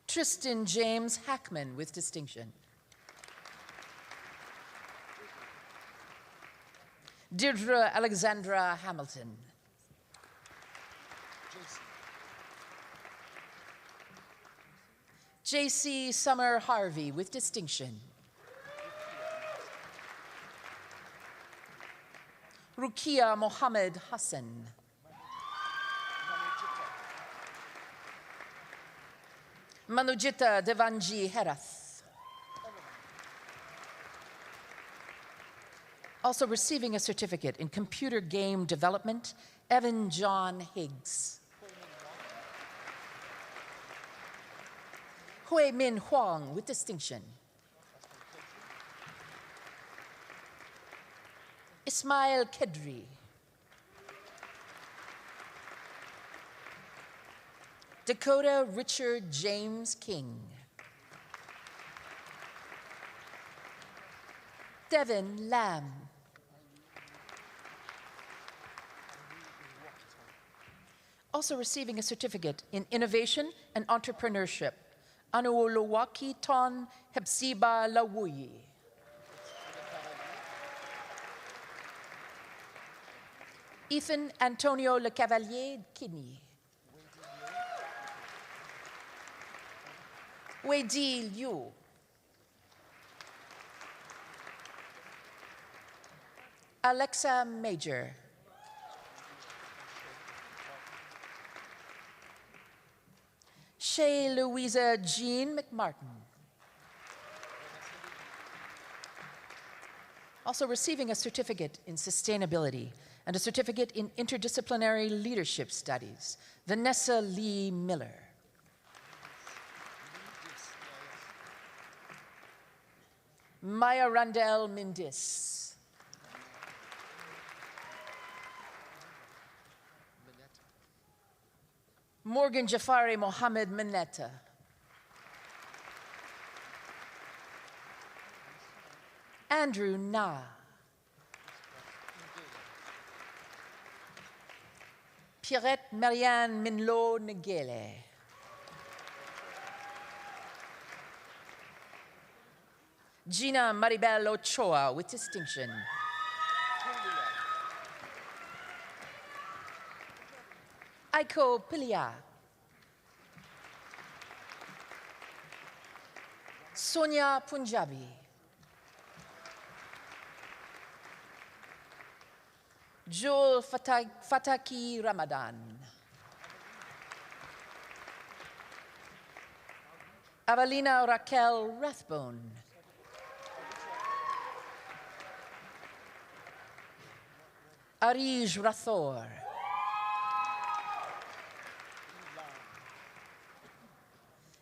Tristan James Hackman with distinction. Deirdre Alexandra Hamilton. J.C. Summer Harvey with distinction. Rukia Mohammed Hassan. Manujita Devanji Herath. Also receiving a certificate in computer game development, Evan John Higgs. Hui Min Huang with distinction. Ismail Kedri. Dakota Richard James King. Devin Lamb. Also receiving a certificate in innovation and entrepreneurship, Anuolowaki Ton Hepzibah Lawuyi. Ethan Antonio Le Cavalier Kinney. Weidi Liu. Alexa Major. Shay Louisa Jean McMartin. Also receiving a certificate in sustainability and a certificate in interdisciplinary leadership studies, Vanessa Lee Miller. Maya Randell Mindis. Morgan Jafari Mohammed Mineta. Andrew Na. Pierrette Marianne Minlo Negele. Gina Maribel Ochoa with distinction. Aiko Pilia. Sonia Punjabi. Joel Fataki Ramadan. Avelina Raquel Rathbone. Arij Rathor.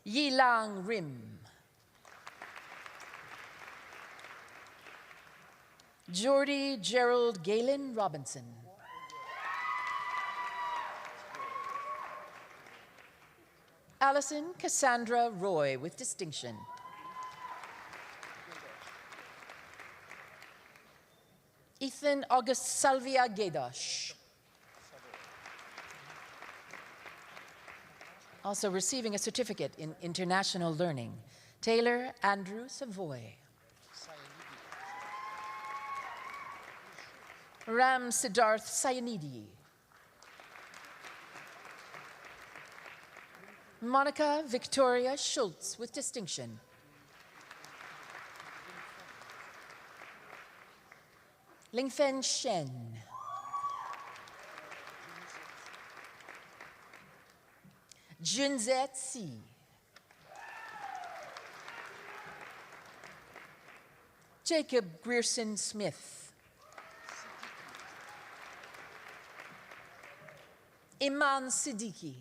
Yilang Rim. Jordy Gerald Galen Robinson. Allison Cassandra Roy with distinction. Ethan August Salvia Gedosh. Also receiving a certificate in international learning, Taylor Andrew Savoy. Ram Siddharth Sayanidi. Monica Victoria Schultz with distinction. Lingfen Shen. Junzet Si. Jacob Grierson Smith. Iman Siddiqui.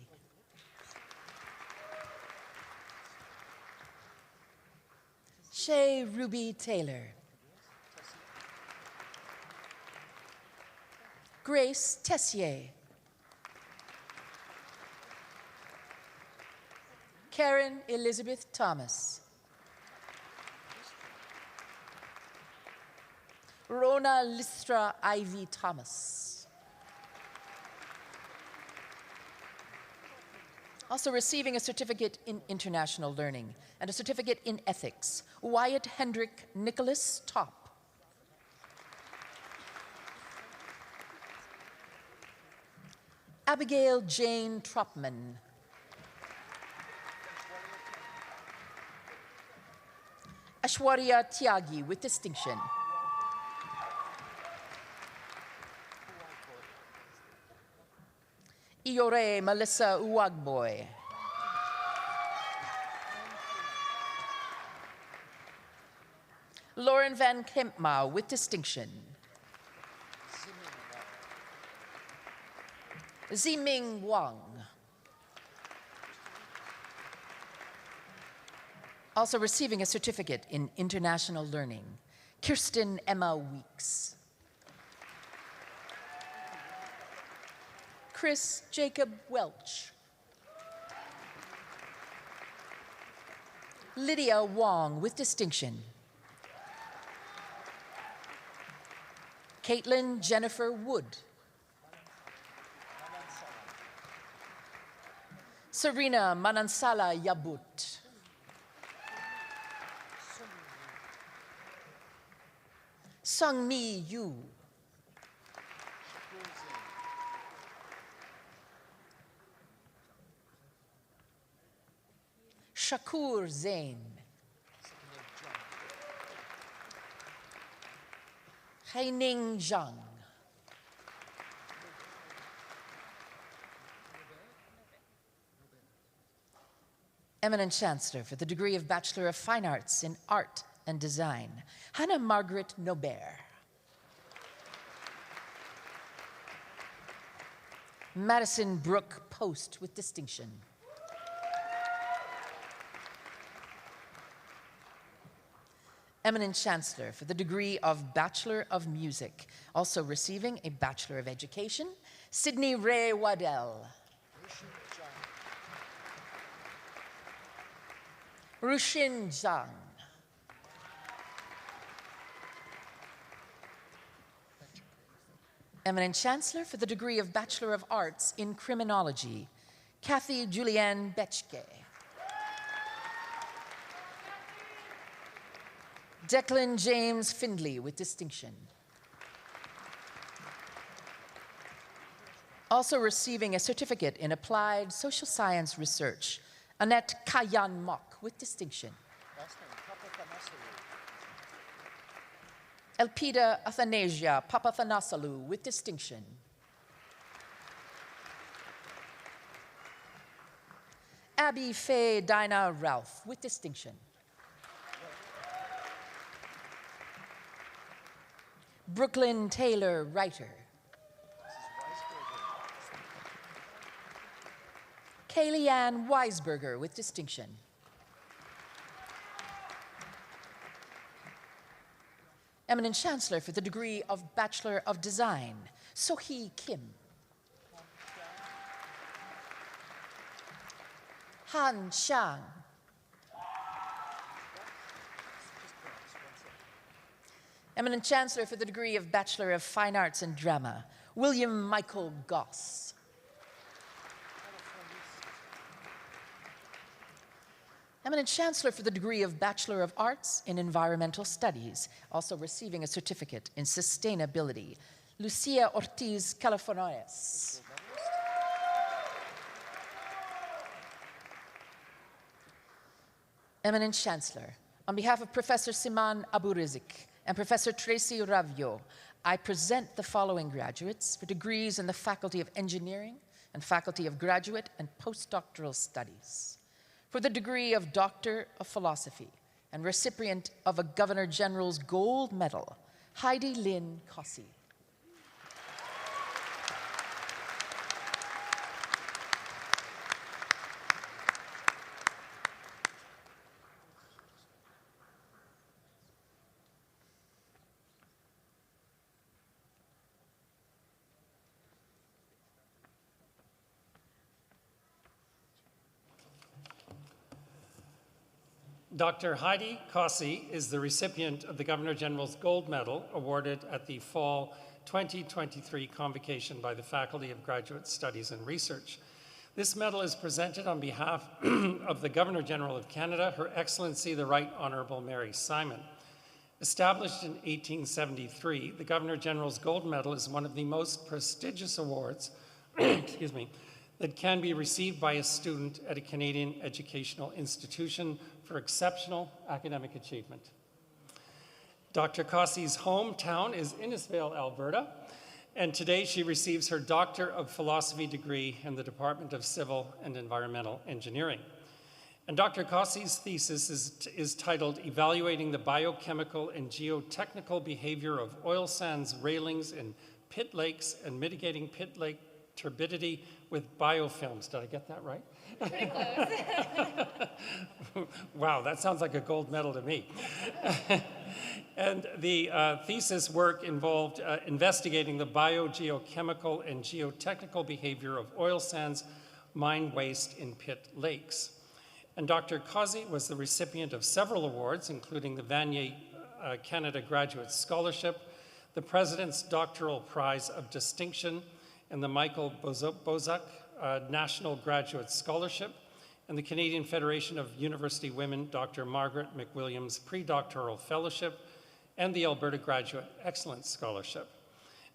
Shay Ruby Taylor. Grace Tessier. Karen Elizabeth Thomas. Rona Listra Ivy Thomas. Also receiving a certificate in international learning and a certificate in ethics, Wyatt Hendrick Nicholas Top. Abigail Jane Tropman. Ashwarya Tyagi with distinction. Iore Melissa Uwagboy. Lauren Van Kempmau with distinction. Ziming Wang. Also receiving a certificate in international learning, Kirsten Emma Weeks. Chris Jacob Welch. Lydia Wong with distinction. Caitlin Jennifer Wood. Serena Manansala Yabut. Sung-Mi Yu. Shakur Zain. Haining Zhang. Eminent Chancellor for the degree of Bachelor of Fine Arts in Art and Design, Hannah Margaret Nobert. Madison Brooke Post with distinction. Eminent Chancellor for the degree of Bachelor of Music, also receiving a Bachelor of Education, Sydney Ray Waddell. Rushin Zhang. Eminent Chancellor for the degree of Bachelor of Arts in Criminology, Kathy Julianne Betchke. Declan James Findley with distinction. Also receiving a certificate in Applied Social Science Research, Annette Kayan Mok with distinction. Elpida Athanasia Papathanasalu with distinction. Abby Faye Dinah Ralph with distinction. Brooklyn Taylor Reiter. Kaylee Ann Weisberger with distinction. Eminent Chancellor for the degree of Bachelor of Design, Sohee Kim. Han Xiang. Eminent Chancellor for the degree of Bachelor of Fine Arts and Drama, William Michael Goss. Eminent Chancellor for the degree of Bachelor of Arts in Environmental Studies, also receiving a certificate in Sustainability, Lucia Ortiz Californias. Eminent Chancellor, on behalf of Professor Siman Aburizik and Professor Tracy Ravio, I present the following graduates for degrees in the Faculty of Engineering and Faculty of Graduate and Postdoctoral Studies. For the degree of Doctor of Philosophy and recipient of a Governor General's Gold Medal, Heidi Lynn Cossey. Dr. Heidi Cossey is the recipient of the Governor General's Gold Medal awarded at the Fall 2023 Convocation by the Faculty of Graduate Studies and Research. This medal is presented on behalf of the Governor General of Canada, Her Excellency the Right Honourable Mary Simon. Established in 1873, the Governor General's Gold Medal is one of the most prestigious awards excuse me, that can be received by a student at a Canadian educational institution for exceptional academic achievement. Dr. Cossey's hometown is Innisfail, Alberta, and today she receives her Doctor of Philosophy degree in the Department of Civil and Environmental Engineering. And Dr. Cossey's thesis is titled Evaluating the Biochemical and Geotechnical Behavior of Oil Sands Railings in Pit Lakes and Mitigating Pit Lake Turbidity with Biofilms. Did I get that right? Pretty close. Wow, that sounds like a gold medal to me. And the thesis work involved investigating the biogeochemical and geotechnical behavior of oil sands mine waste in pit lakes. And Dr. Cossey was the recipient of several awards, including the Vanier Canada Graduate Scholarship, the President's Doctoral Prize of Distinction, and the Michael Bozak National Graduate Scholarship, and the Canadian Federation of University Women Dr. Margaret McWilliams Pre-Doctoral Fellowship, and the Alberta Graduate Excellence Scholarship.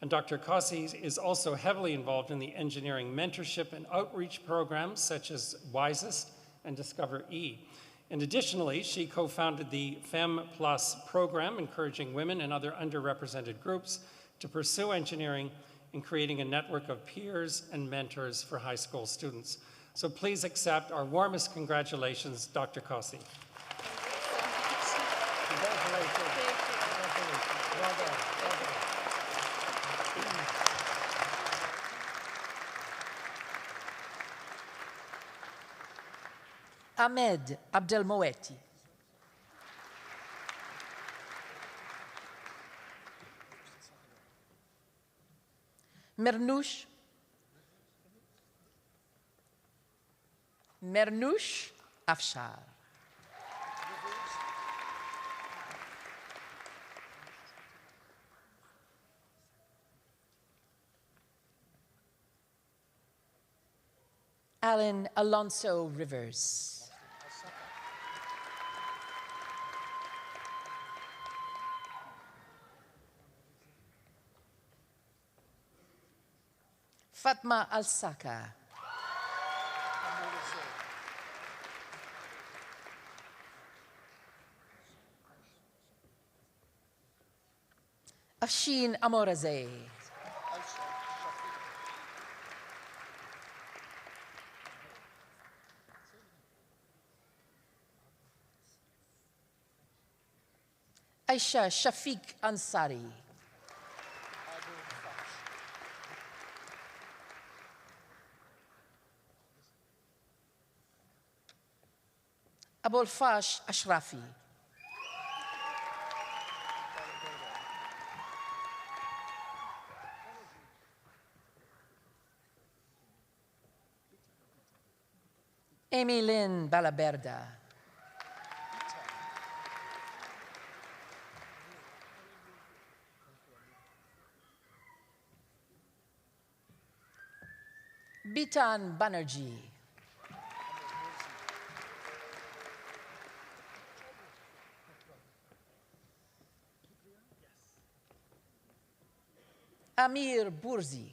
And Dr. Cossey is also heavily involved in the engineering mentorship and outreach programs such as WISEST and Discover E. And additionally, she co-founded the Fem Plus program, encouraging women and other underrepresented groups to pursue engineering and creating a network of peers and mentors for high school students. So please accept our warmest congratulations, Dr. Cossey. Congratulations. Congratulations. Well done. Well done. Ahmed Abdelmoeti. Mernouche Afshar. Alan Alonso Rivers. Fatma Al-Saka. Afshin Amorazeh. Aisha Shafiq Ansari. Abul Fash Ashrafi. Amy Lynn Balaberda. Bitan Banerjee. Amir Burzi.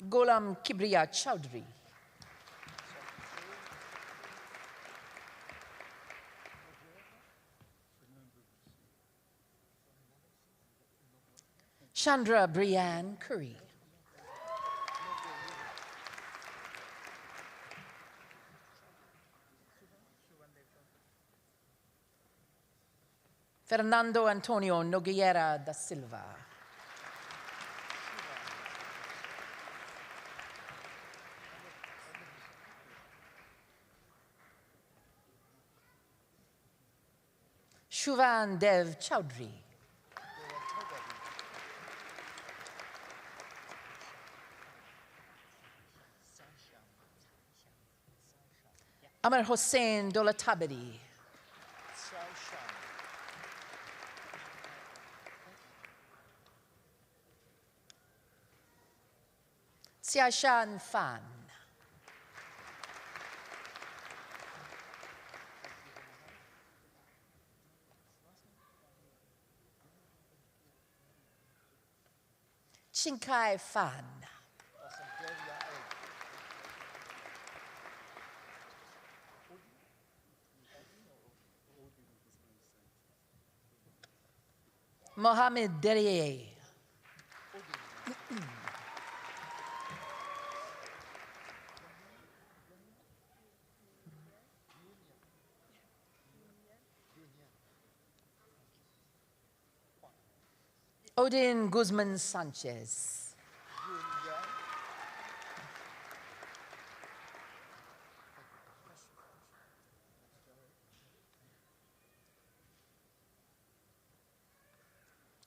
Golam Kibriya Chowdhury. Chandra Brianne Curry. Fernando Antonio Nogueira da Silva. Shuvan Dev Chowdhury. Amar Hossein Dolatabadi. Xiaishan Fan. Chinkai Fan. Mohamed Derrier. Odin Guzman Sanchez.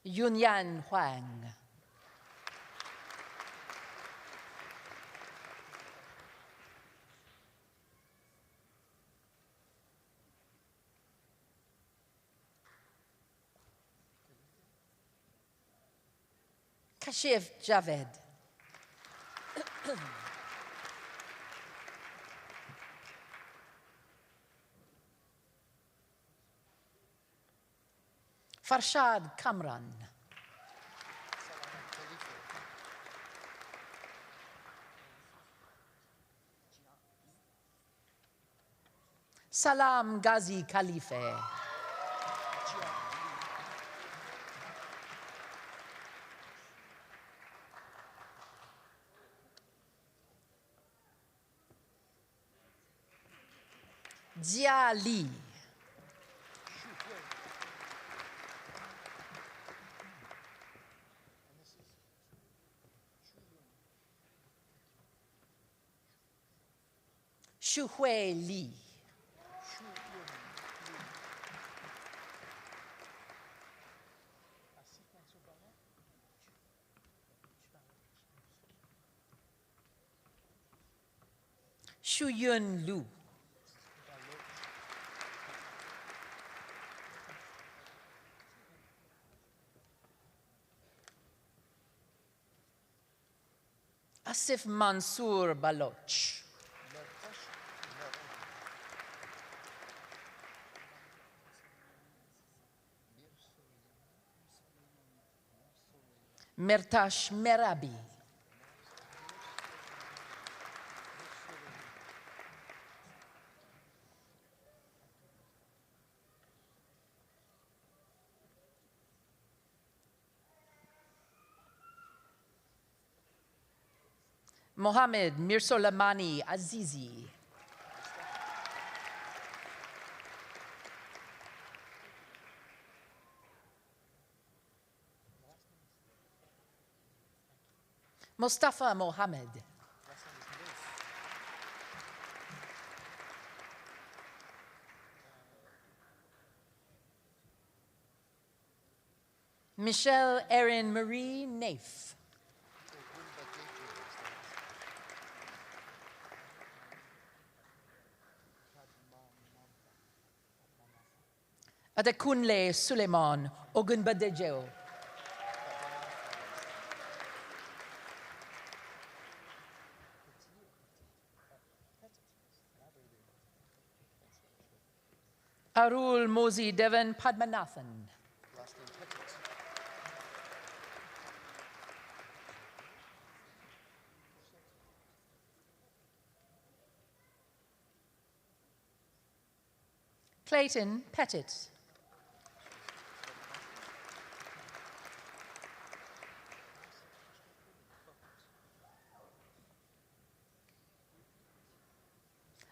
Yunyan Huang. Kashif Javed. Farshad Kamran. Salam Ghazi Khalife. Jia Li. Shuhui Li. Shuyun Lu. Asif Mansour Baloch. Mertash Merabi. Mohammed Mirsolamani Azizi. Mustafa Mohammed. Michelle Erin Marie Naif. Adekunle Suleiman Ogunbadejo. Arul Mozi Devan Padmanathan. Clayton Pettit.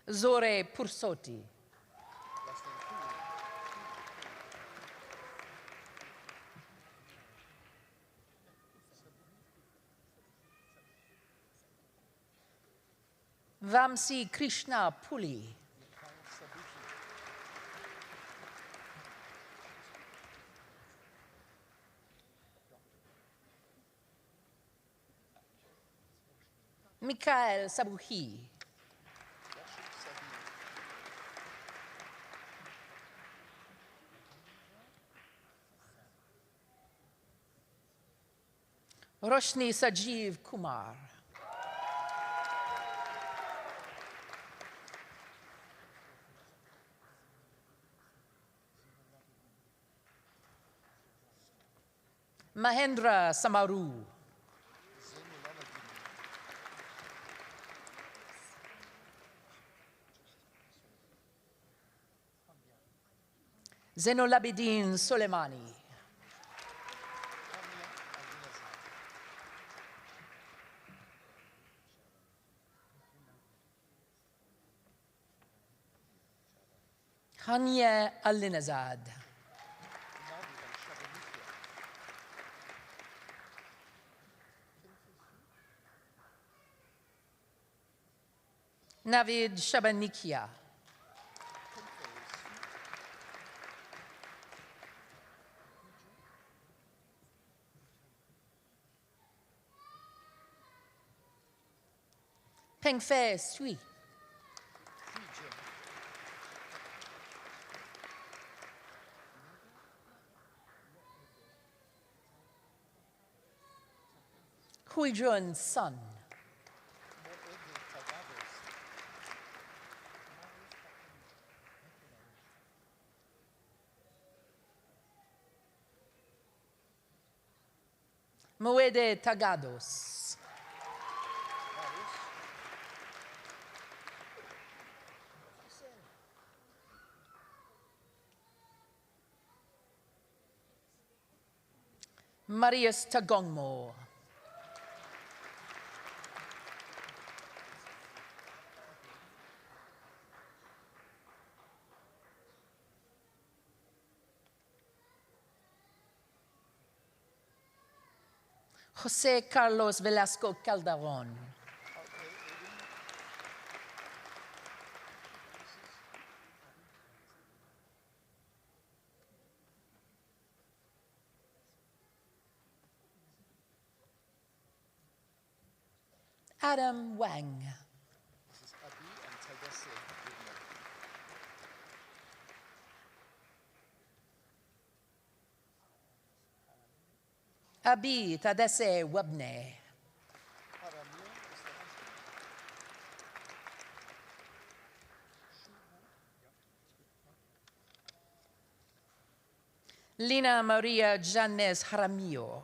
Zore Pursoti. Vamsi Krishna Puli. Mikhail Sabuhi. Roshni Sajeev Kumar. Mahendra Samaru. Zenolabidin Soleimani. Hanya Alinazad. Navid Shabanikia. Pengfe Sui. Huijun Sun. Moede Tagados. Marius Tagongmo. Jose Carlos Velasco Calderon. Adam Wang. Abi Tadesse Webne. Lina Maria Janes Jaramillo.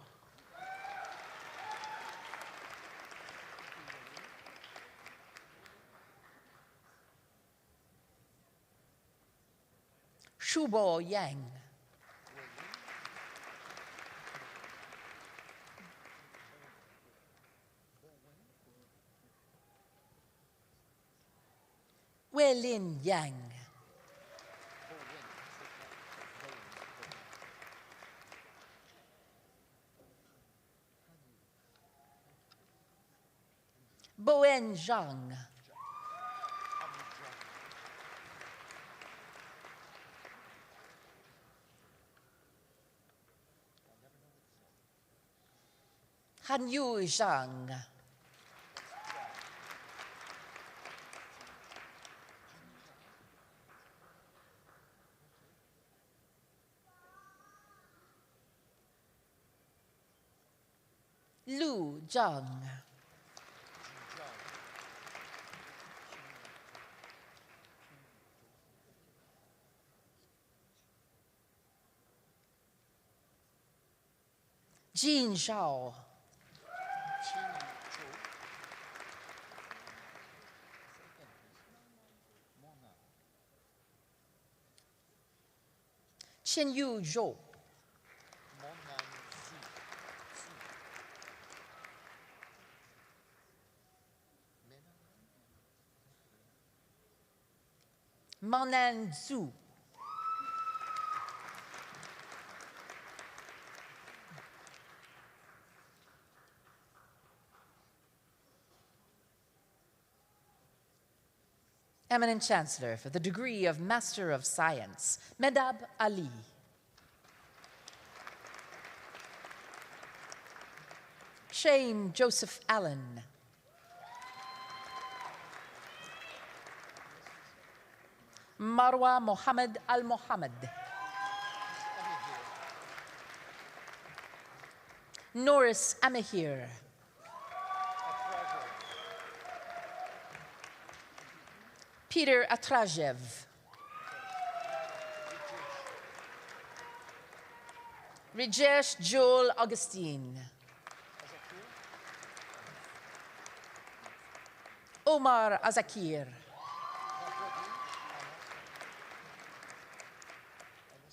Shubo Yang. Weilin Yang. Boen Zhang. Hanyu Zhang. Lu Zhang. Jin Zhao. Chen Yu Zhou. Manan Zhu. Eminent Chancellor for the degree of Master of Science, Medab Ali. Shane Joseph Allen. Marwa Mohammed Al-Mohammed. Norris Amahir. Peter Atrajev. Rajesh Joel Augustine. Omar Azakir.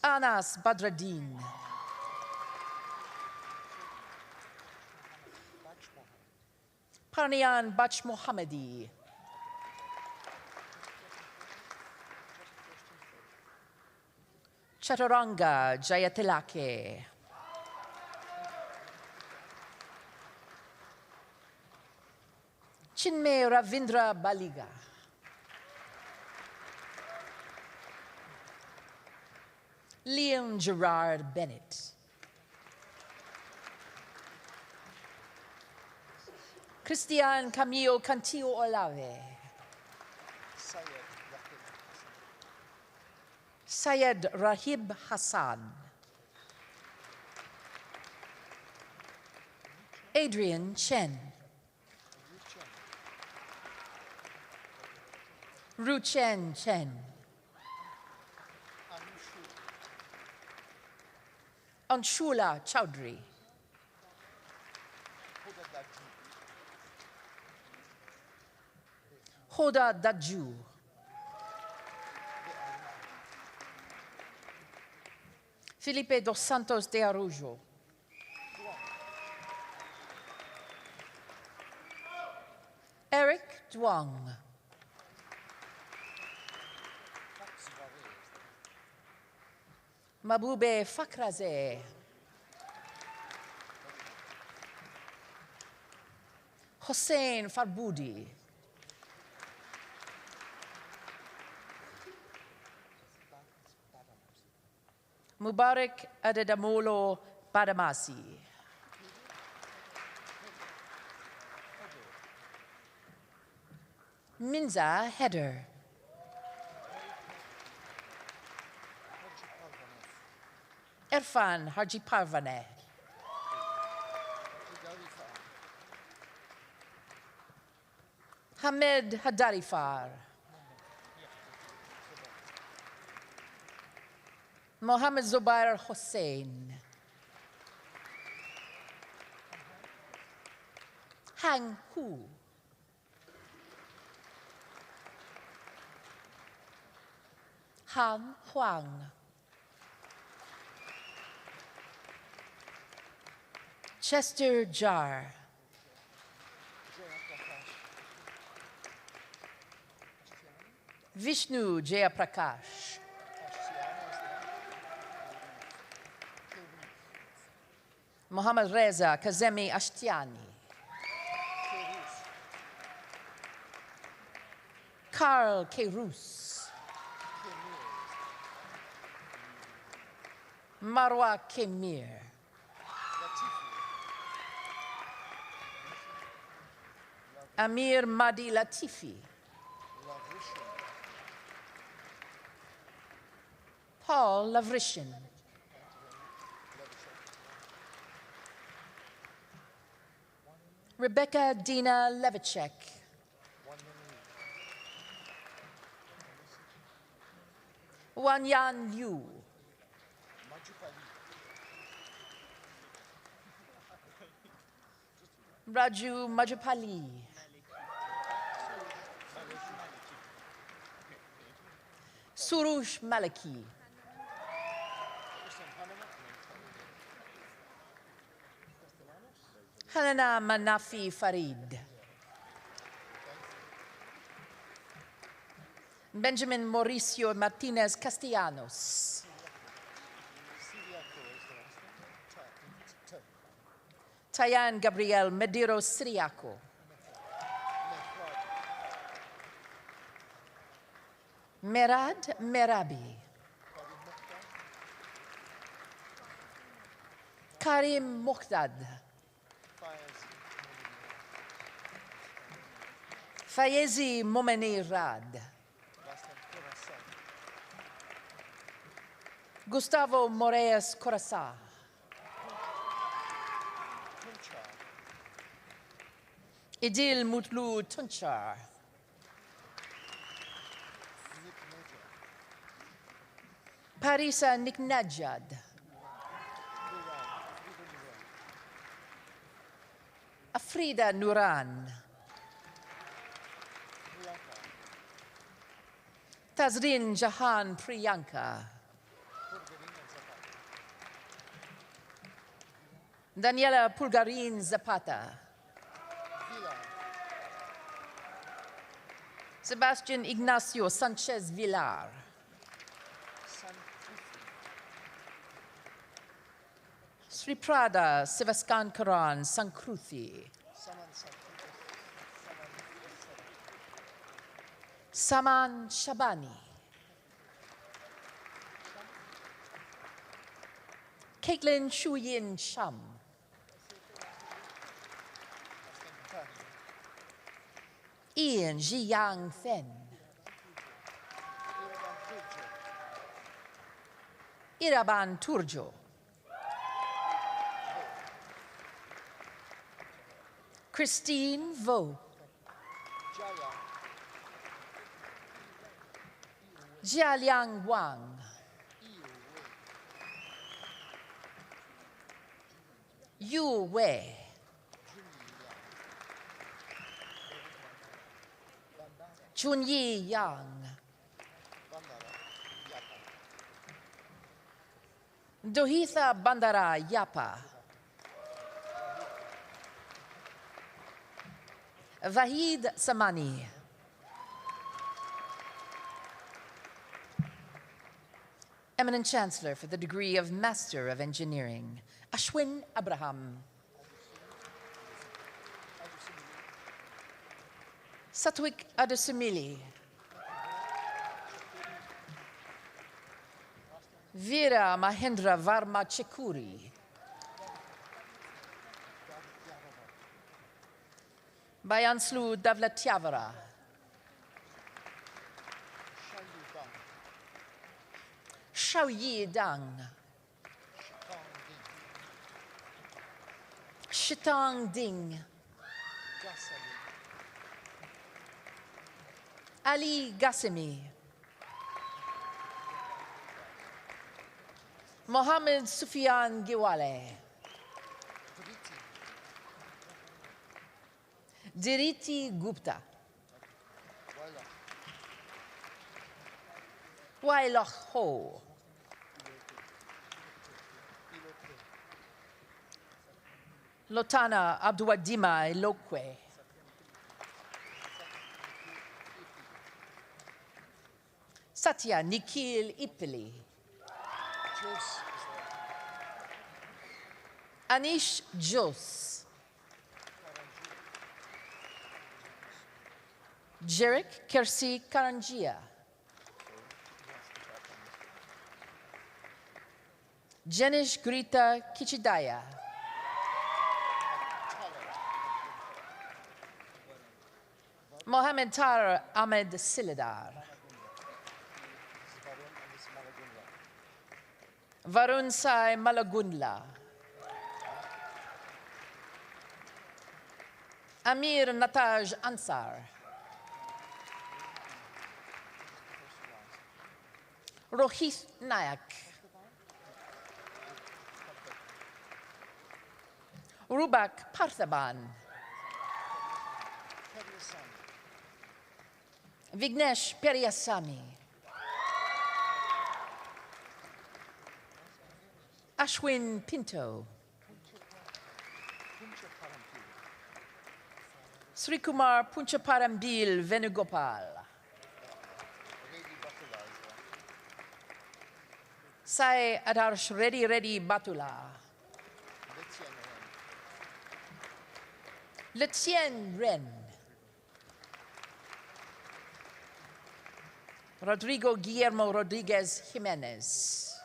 Anas Badruddin. Parnian Bach Mohammadi. Chaturanga Jayatilake. Chinmay Ravindra Baliga. Liam Gerard Bennett. Christian Camillo Cantillo Olave. Syed Rahib Hassan. Adrian Chen. Ru Chen Chen. Anshula Chowdhury. Hoda Daju. Felipe dos Santos de Araujo. Eric Duong. Mabube Fakraze. Hossein Farboudi. Mubarak Adedamolo Badamasi. Minza Heder. Irfan Harji Parvaneh. Hamed Hadarifar. Mohammed Zubair Hussein. Hang Hu. Han Huang. Chester Jar. Vishnu Jayaprakash. Mohammad Reza Kazemi Ashtiani. Carl Kerouz. Marwa Kemir. Amir Madi Latifi. Paul Lavrishin. Rebecca Dina Levicek. Wanyan Liu. Raju Majapali. Surush Maliki. Helena Manafi Farid. Benjamin Mauricio Martinez Castellanos. Tayan Gabriel Medeiros Siriaco. Merad Merabi. Karim Muqdad. Fayezi Momeni Rad. Gustavo Moraes Coraça. Idil Mutlu Tunchar. Parisa Niknajad. Afrida Nuran. Tazrin Jahan Priyanka. Daniela Pulgarin Zapata. Sebastian Ignacio Sanchez Villar. Sri Prada Sivaskan Karan Sankruthi. Saman Shabani. Caitlin Shuyin Sham. Ian Zhiyang Fen. Iraban Turjo. Christine Vo. Jialiang Wang. Yu Wei. Chunyi Yang. Dohitha Bandara Yapa. Vahid Samani. Eminent Chancellor for the degree of Master of Engineering, Ashwin Abraham. Satwik Adesumili. Veera Mahendra Varma Chekuri. Bayanslu Davlatyavara. Shaoyi Dang. Shitang Ding. Ali Gassemi. Mohammed Sufyan Giwale. Diriti Gupta. Wailoch Ho. Lotana Abduwadima Elokwe. Satya Nikhil Ipili. Anish Jos. Jerick Kersi Karanjia. Jenish Grita Kichidaya. Mohammed Tar Ahmed Silidar. Varun Sai Malagunla. Amir Nataj Ansar. Rohit Nayak. Rubak Parthaban. Vignesh Periasamy. Ashwin Pinto. Sri Kumar Punchaparambil Venugopal. Sai Adarsh Reddy Batula. Letien Ren. Rodrigo Guillermo Rodriguez Jimenez.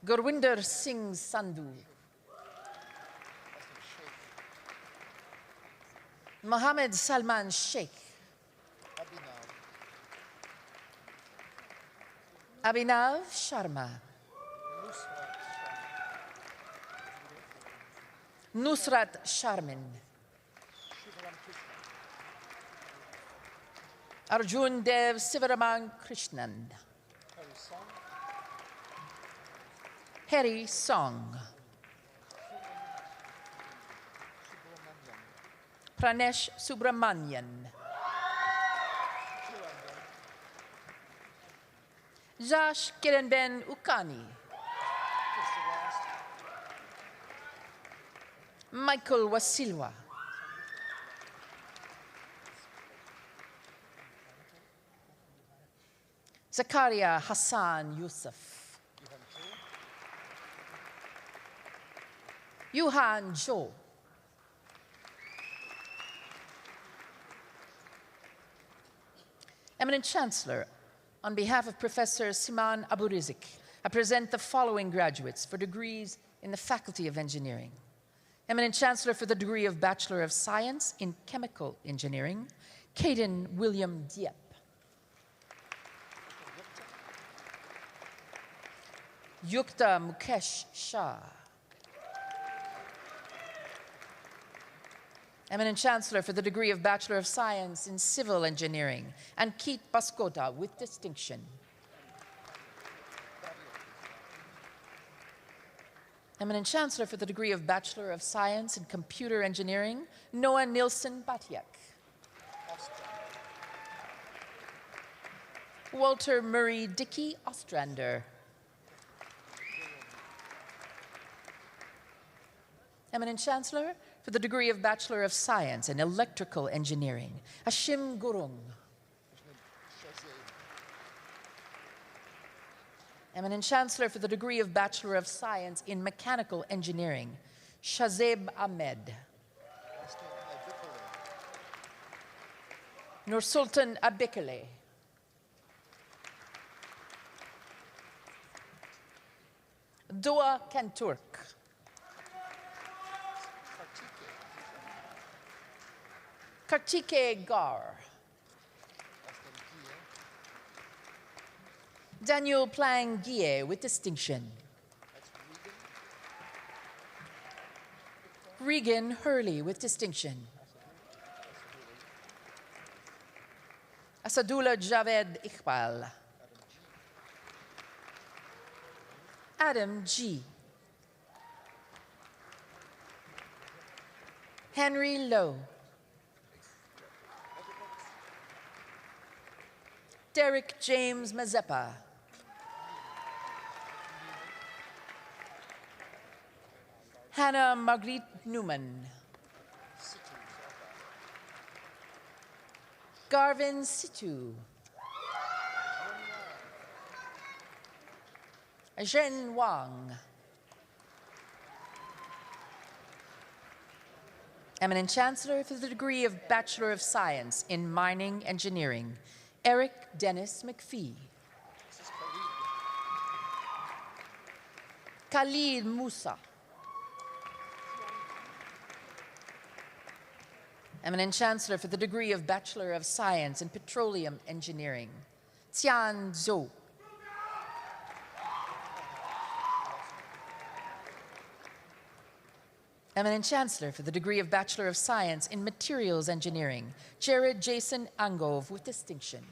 Gurwinder Singh Sandhu. Mohammed Salman Sheikh. Abhinav Sharma. Nusrat Sharmin. Arjun Dev Sivaraman Krishnan. Harry Song. Pranesh Subramanian. Josh Kiranben Ukani. Michael Wasilwa. Zakaria Hassan Yusuf. Yuhan Zhou. Eminent Chancellor, on behalf of Professor Siman Aburizik, I present the following graduates for degrees in the Faculty of Engineering. Eminent Chancellor for the degree of Bachelor of Science in Chemical Engineering, Caden William Dieppe. Yukta Mukesh Shah. Eminent Chancellor for the degree of Bachelor of Science in Civil Engineering, Ankit Baskota with distinction. Eminent Chancellor for the degree of Bachelor of Science in Computer Engineering, Noah Nilsson Batiak. Walter Murray Dickey Ostrander. Eminent Chancellor for the degree of Bachelor of Science in Electrical Engineering, Hashim Gurung. Eminent Chancellor for the degree of Bachelor of Science in Mechanical Engineering, Shazeb Ahmed. Nursultan Abikale. Dua Kanturk. Kartike Gar. Daniel Plang Gie with distinction. Regan Hurley with distinction. Asadullah Javed Iqbal. Adam G. Henry Lowe. Derek James Mazeppa. Hannah Marguerite Newman. Garvin Situ. Zhen Wang. Eminent Chancellor for the degree of Bachelor of Science in Mining Engineering, Eric Dennis McPhee. Khalid Musa. Eminent Chancellor for the degree of Bachelor of Science in Petroleum Engineering, Tian Zhou. Eminent Chancellor for the degree of Bachelor of Science in Materials Engineering, Jared Jason Angove with distinction.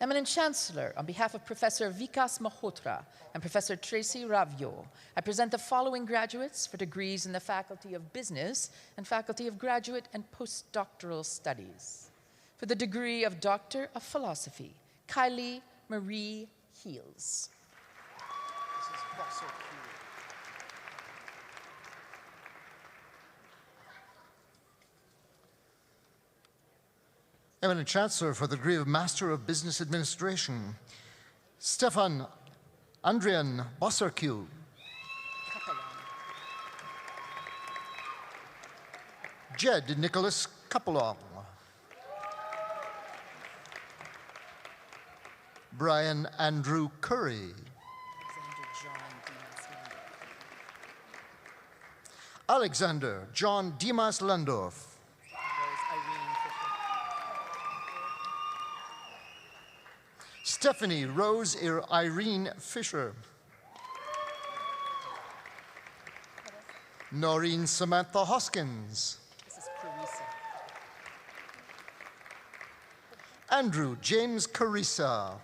Eminent Chancellor, on behalf of Professor Vikas Malhotra and Professor Tracy Ravio, I present the following graduates for degrees in the Faculty of Business and Faculty of Graduate and Postdoctoral Studies. For the degree of Doctor of Philosophy, Kylie Marie Heels. Eminent Chancellor for the degree of Master of Business Administration, Stefan Andrian Bosserkiu. Jed Nicholas Kapolong. Brian Andrew Curry. Alexander John Dimas Landorf. Stephanie Rose Irene Fisher. Noreen Samantha Hoskins. Andrew James Carissa.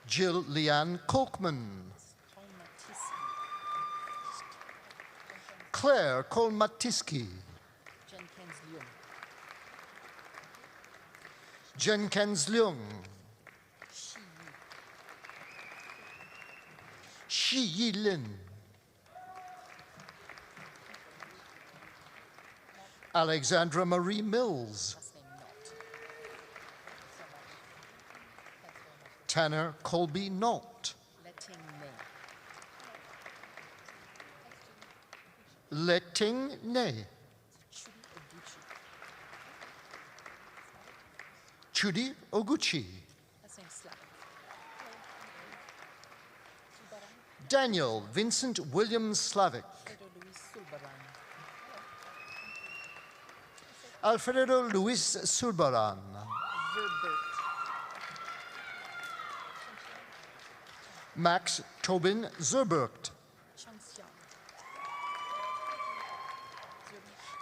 Jill Leanne Kolkman. Claire Kolmatiski. Jenkins Leung. Shi Yi Lin. Alexandra Marie Mills. Tanner Colby Knott. Letting Ne. Chudi Oguchi. Daniel Vincent William Slavic. Alfredo Luis Sulbaran. Max Tobin Zerbert.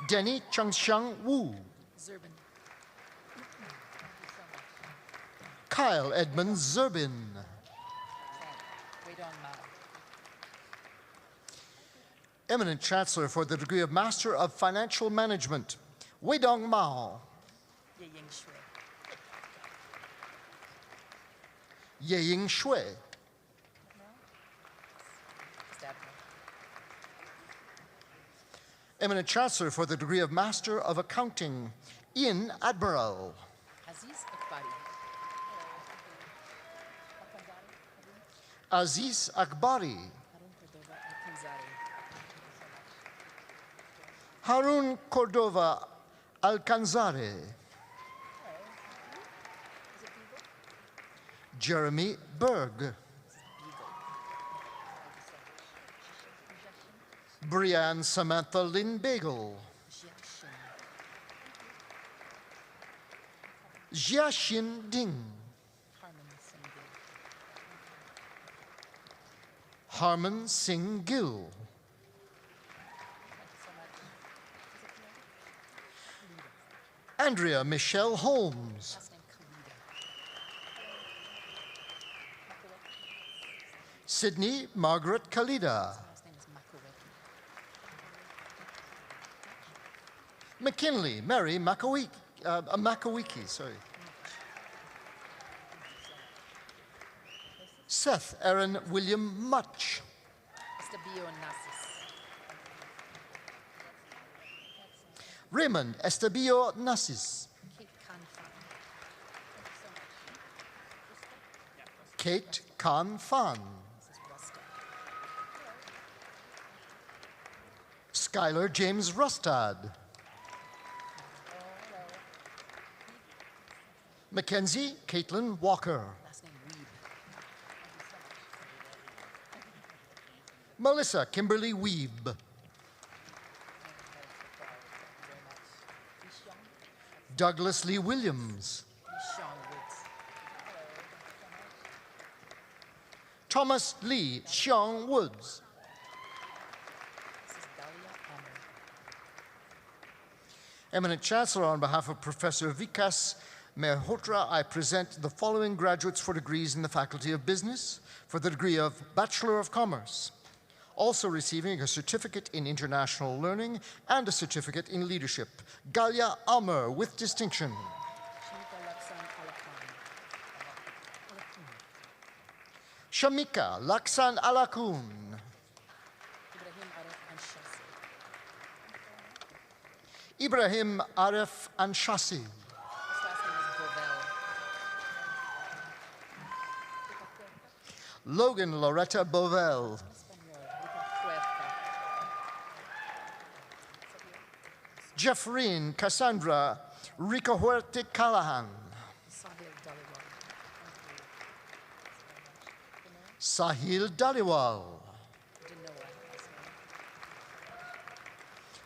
Denny Changxiang Wu. Kyle Edmund Zerbin. Eminent Chancellor for the degree of Master of Financial Management, Weidong Mao. Yeying Shui. Eminent Chancellor for the degree of Master of Accounting, Ian Admiral. Aziz Akbari. Harun Cordova Alcanzare. Jeremy Berg. Brianne Samantha Lynn Bagel. Jiaxin Ding. Harman Singh Gill. Andrea Michelle Holmes. Sydney Margaret Kalida. McKinley Mary Makawiki, sorry. Seth Aaron William Much. Raymond Estabio Nassis. Kate Khan Fan. Skylar James Rustad. Mackenzie Caitlin Walker. Melissa Kimberly Weeb. Douglas Lee Williams. Thomas Lee Xiong Woods. Eminent Chancellor, on behalf of Professor Vikas Mehrotra, I present the following graduates for degrees in the Faculty of Business for the degree of Bachelor of Commerce, also receiving a certificate in international learning and a certificate in leadership. Galia Amer with distinction. Shamika Laksan Alakun. Ibrahim Arif Anshasi. Logan Loretta Bovell. Jeffreen Cassandra Ricahuerte Callahan. Sahil Daliwal.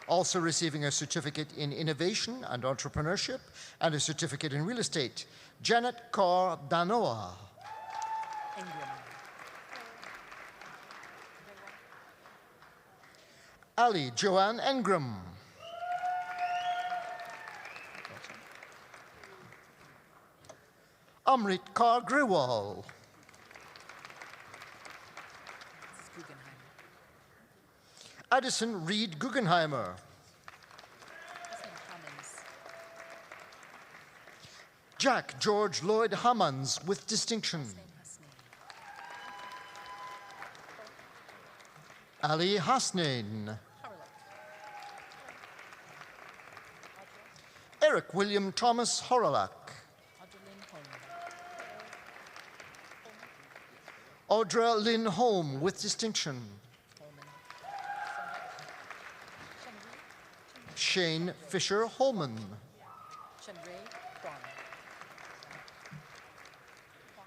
Also receiving a certificate in innovation and entrepreneurship and a certificate in real estate, Janet Kaur Danoa. Ali Joanne Engram. Amrit Kaur Grewal. Addison Reed Guggenheimer. Jack George Lloyd Hammonds with distinction. Ali Hasnain. Eric William Thomas Horalak. Audra Lynn Holm with distinction. Shane Fisher Holman.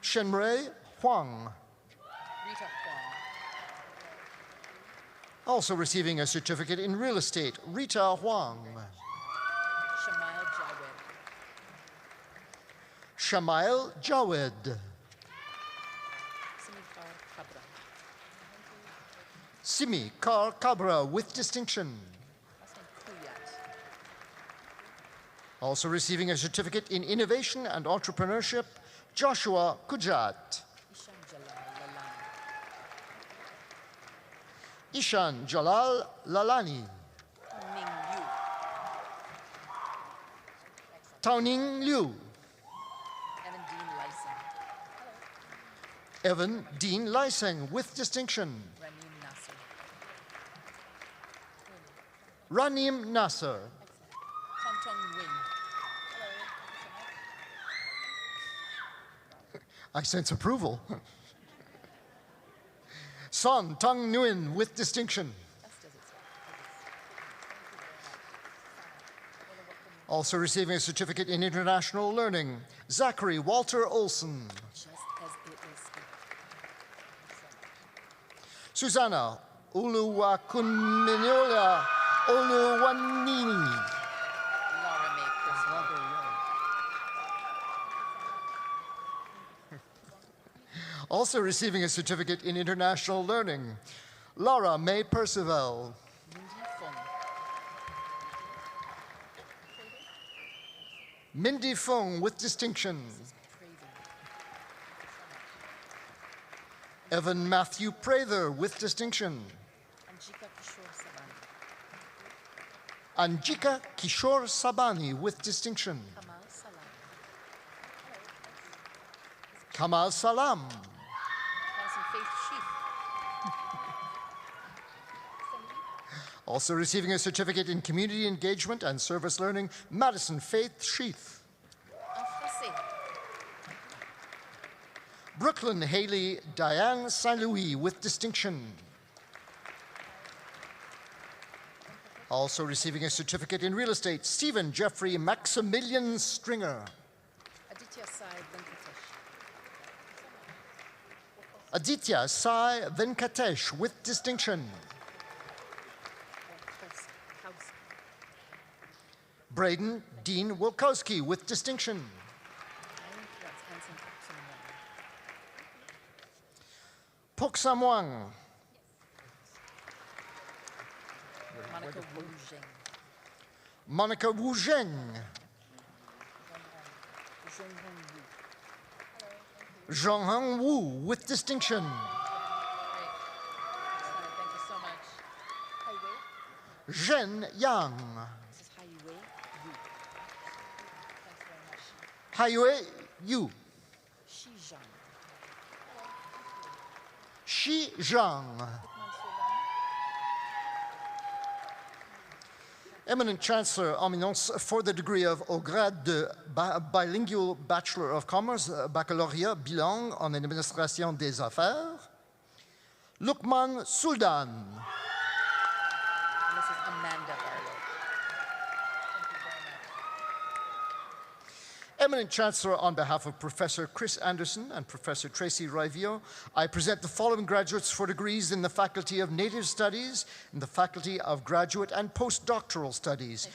Shenrei Huang. Also receiving a certificate in real estate, Rita Huang. Shamail Jawed. Simi Kar Cabra with distinction. Also receiving a certificate in innovation and entrepreneurship, Joshua Kujat. Ishan Jalal Lalani. Tauning Liu. Evan Dean Lysing with distinction. Ranim Nasser. I sense approval. Son Tung Nguyen with distinction. Also receiving a certificate in international learning, Zachary Walter Olson. Susanna Uluwakunminyola Oluwanini. Also receiving a certificate in international learning, Laura May Percival. Mindy Fung with distinction. Evan Matthew Prather with distinction. Anjika Kishore Sabani with distinction. Kamal Salam. Also receiving a certificate in community engagement and service learning, Madison Faith Sheath. Brooklyn Haley Diane St. Louis with distinction. Also receiving a certificate in real estate, Stephen Jeffrey Maximilian Stringer. Aditya Sai Venkatesh with distinction. Braden Dean Wilkowski with distinction. Samoang. Monica Wu Zheng. Monica Wu Zheng. Zhongheng Wu with distinction. Thank you so much. Zhen Yang. This is Haiwei Yu. Thanks very much. Haiwei Yu. Shi Zhang. Shi Zhang. Eminent Chancellor Eminence for the degree of au grade de bilingual Bachelor of Commerce, baccalauréat bilingue en administration des affaires, Lukman Suldan. And this is Amanda Barlow. Eminent Chancellor, on behalf of Professor Chris Anderson and Professor Tracy Rivio, I present the following graduates for degrees in the Faculty of Native Studies and the Faculty of Graduate and Postdoctoral Studies.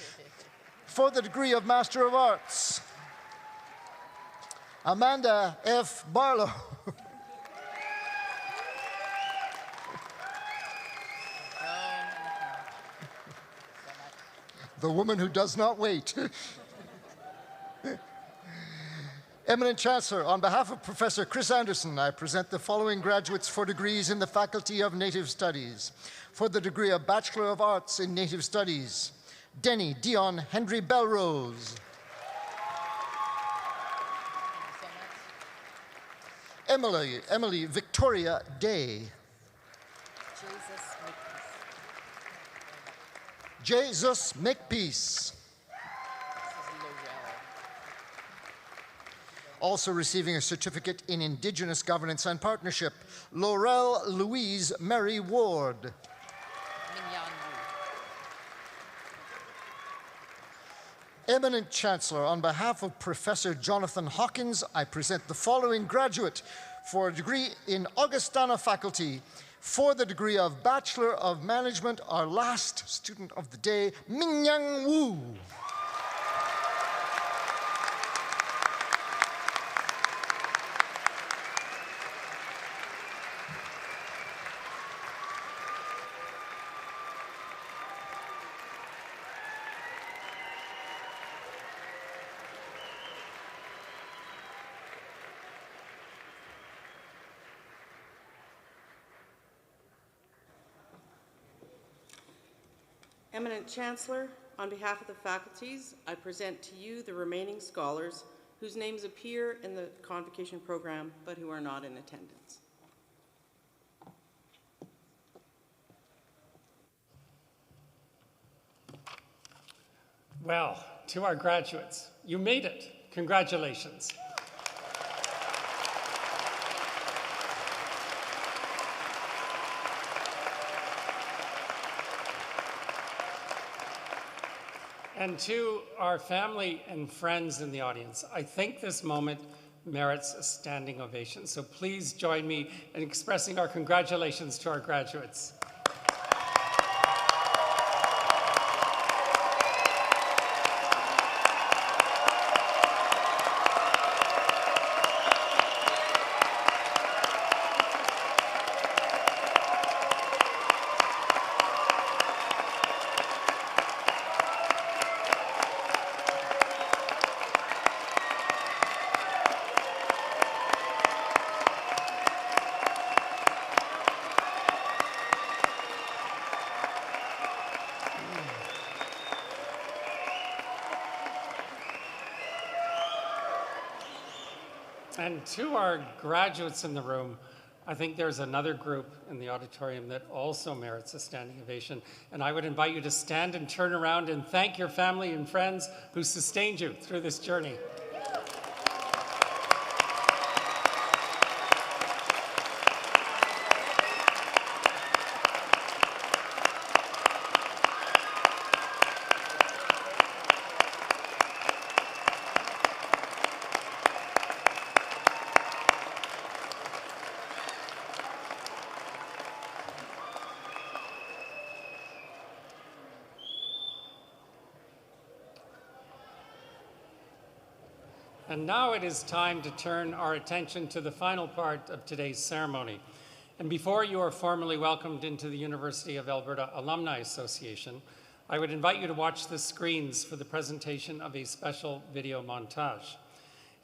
For the degree of Master of Arts, Amanda F. Barlow. The woman who does not wait. Eminent Chancellor, on behalf of Professor Chris Anderson, I present the following graduates for degrees in the Faculty of Native Studies. For the degree of Bachelor of Arts in Native Studies, Denny Dion Henry Belrose. Emily Victoria Day. Jesus Makepeace. Also receiving a certificate in Indigenous Governance and Partnership, Laurel Louise Mary Ward. Eminent Chancellor, on behalf of Professor Jonathan Hawkins, I present the following graduate for a degree in Augustana faculty. For the degree of Bachelor of Management, our last student of the day, Mingyang Wu. Eminent Chancellor, on behalf of the faculties, I present to you the remaining scholars whose names appear in the convocation program but who are not in attendance. Well, to our graduates, you made it. Congratulations. And to our family and friends in the audience, I think this moment merits a standing ovation. So please join me in expressing our congratulations to our graduates. And to our graduates in the room, I think there's another group in the auditorium that also merits a standing ovation. And I would invite you to stand and turn around and thank your family and friends who sustained you through this journey. And now it is time to turn our attention to the final part of today's ceremony. And before you are formally welcomed into the University of Alberta Alumni Association, I would invite you to watch the screens for the presentation of a special video montage.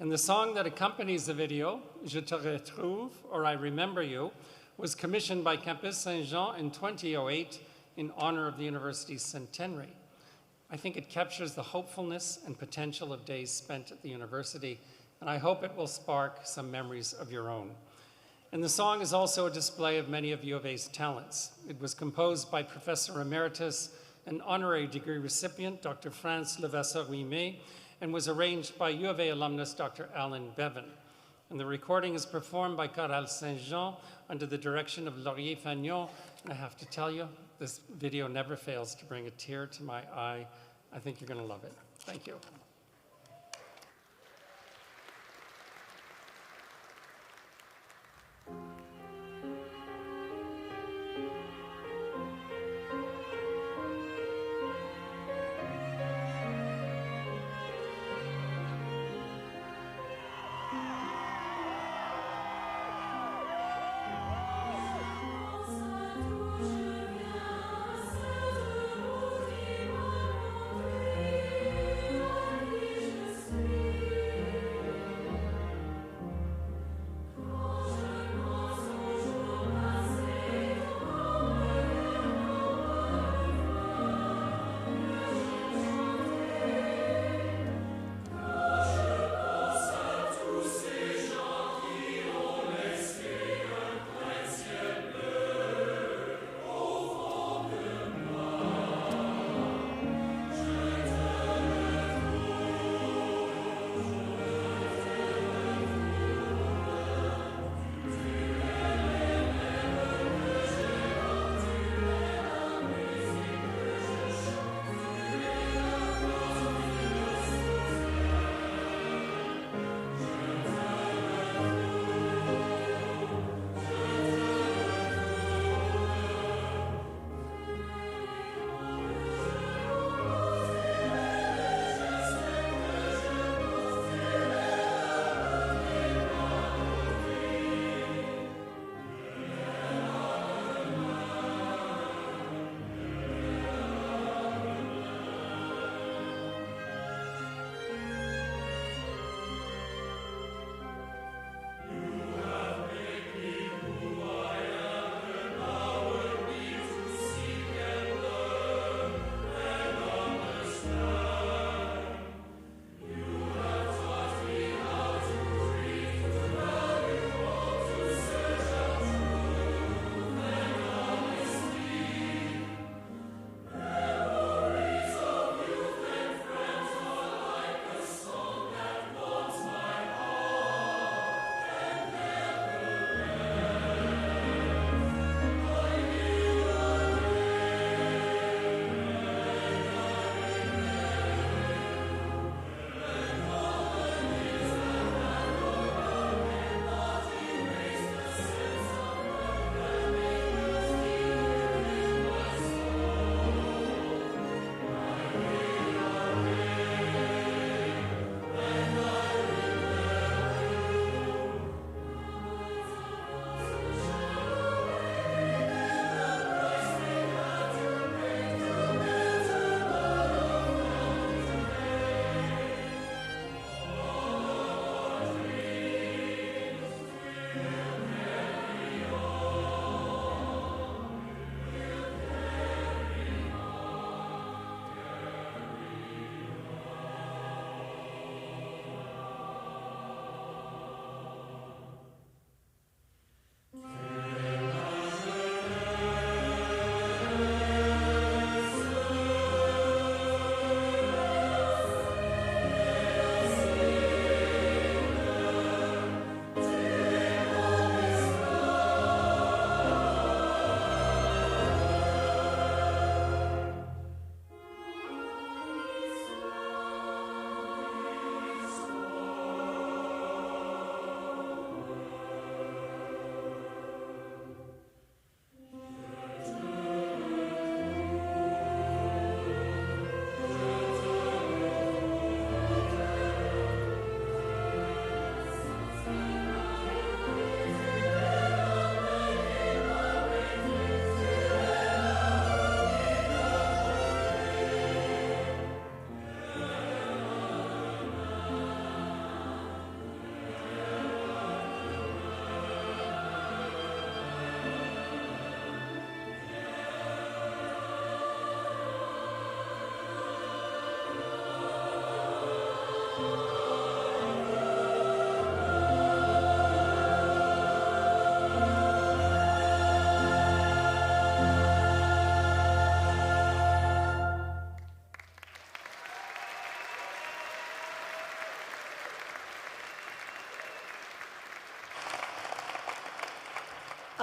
And the song that accompanies the video, Je te retrouve, or I Remember You, was commissioned by Campus Saint-Jean in 2008 in honor of the university's centenary. I think it captures the hopefulness and potential of days spent at the university, and I hope it will spark some memories of your own. And the song is also a display of many of U of A's talents. It was composed by Professor Emeritus and honorary degree recipient, Dr. France Levasseur-Ouimet, and was arranged by U of A alumnus, Dr. Alan Bevan. And the recording is performed by Chorale Saint-Jean under the direction of Laurier Fagnon. And I have to tell you, this video never fails to bring a tear to my eye. I think you're going to love it. Thank you. Thank you.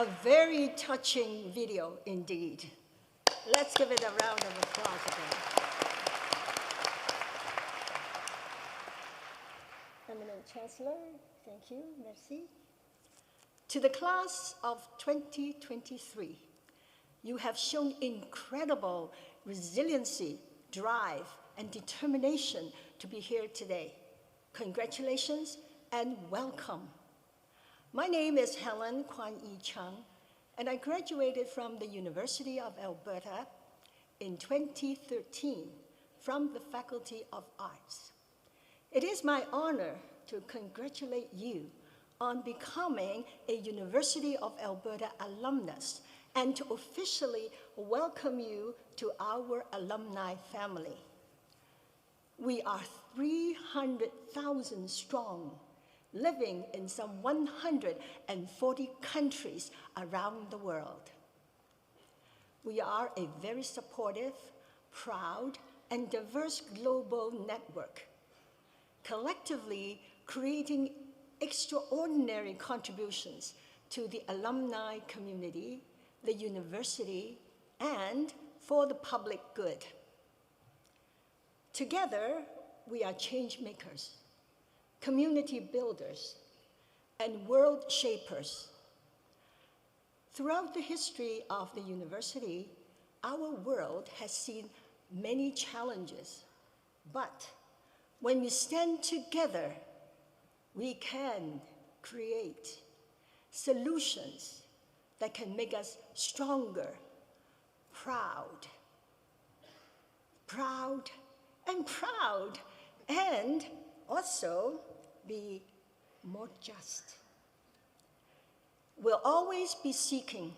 A very touching video indeed. Let's give it a round of applause again. Eminent Chancellor, thank you, merci. To the class of 2023, you have shown incredible resiliency, drive, and determination to be here today. Congratulations and welcome. My name is Helen Kwan Yi Chung, and I graduated from the University of Alberta in 2013 from the Faculty of Arts. It is my honor to congratulate you on becoming a University of Alberta alumnus and to officially welcome you to our alumni family. We are 300,000 strong, living in some 140 countries around the world. We are a very supportive, proud, and diverse global network, collectively creating extraordinary contributions to the alumni community, the university, and for the public good. Together, we are change makers, community builders, and world shapers. Throughout the history of the university, our world has seen many challenges, but when we stand together, we can create solutions that can make us stronger, proud, and also be more just. We'll always be seeking,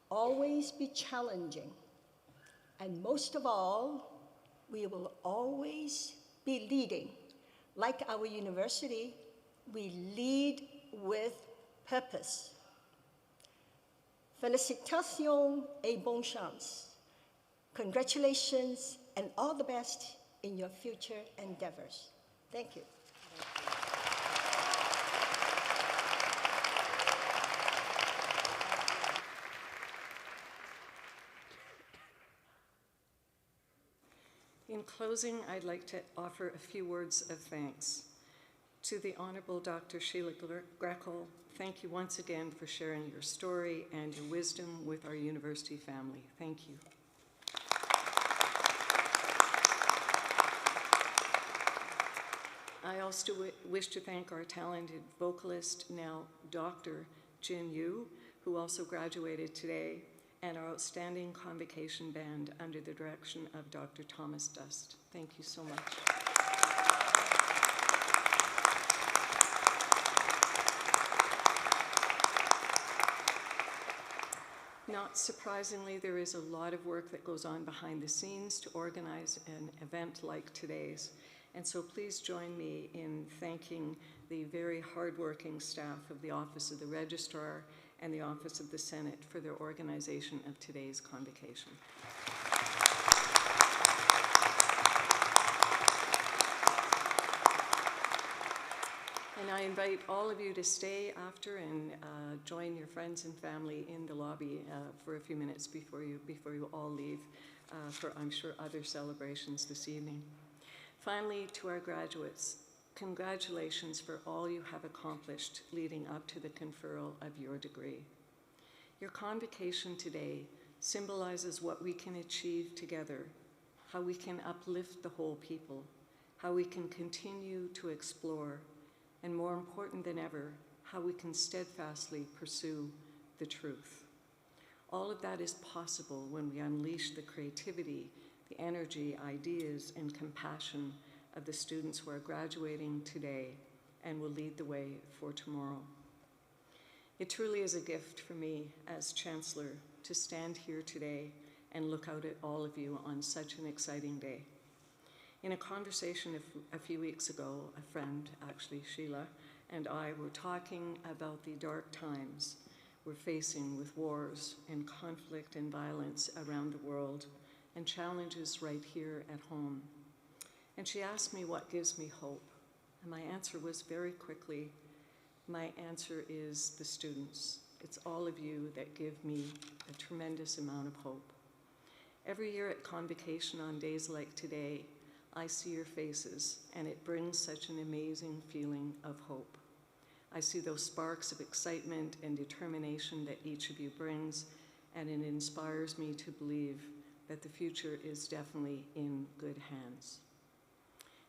always be challenging, and most of all, we will always be leading. Like our university, we lead with purpose. Félicitations et bonne chance. Congratulations and all the best in your future endeavors. Thank you. In closing, I'd like to offer a few words of thanks. To the Honorable Dr. Sheila Greco, thank you once again for sharing your story and your wisdom with our university family. Thank you. I also wish to thank our talented vocalist, now Dr. Jin Yu, who also graduated today, and our outstanding Convocation Band under the direction of Dr. Thomas Dust. Thank you so much. Not surprisingly, there is a lot of work that goes on behind the scenes to organize an event like today's. And so please join me in thanking the very hardworking staff of the Office of the Registrar and the Office of the Senate for their organization of today's convocation. And I invite all of you to stay after and join your friends and family in the lobby for a few minutes before you all leave for, I'm sure, other celebrations this evening. Finally, to our graduates, congratulations for all you have accomplished leading up to the conferral of your degree. Your convocation today symbolizes what we can achieve together, how we can uplift the whole people, how we can continue to explore, and more important than ever, how we can steadfastly pursue the truth. All of that is possible when we unleash the creativity, the energy, ideas, and compassion of the students who are graduating today and will lead the way for tomorrow. It truly is a gift for me as Chancellor to stand here today and look out at all of you on such an exciting day. In a conversation a few weeks ago, a friend, actually Sheila, and I were talking about the dark times we're facing with wars and conflict and violence around the world, and challenges right here at home. And she asked me what gives me hope. And my answer was very quickly, my answer is the students. It's all of you that give me a tremendous amount of hope. Every year at Convocation on days like today, I see your faces, and it brings such an amazing feeling of hope. I see those sparks of excitement and determination that each of you brings, and it inspires me to believe that the future is definitely in good hands.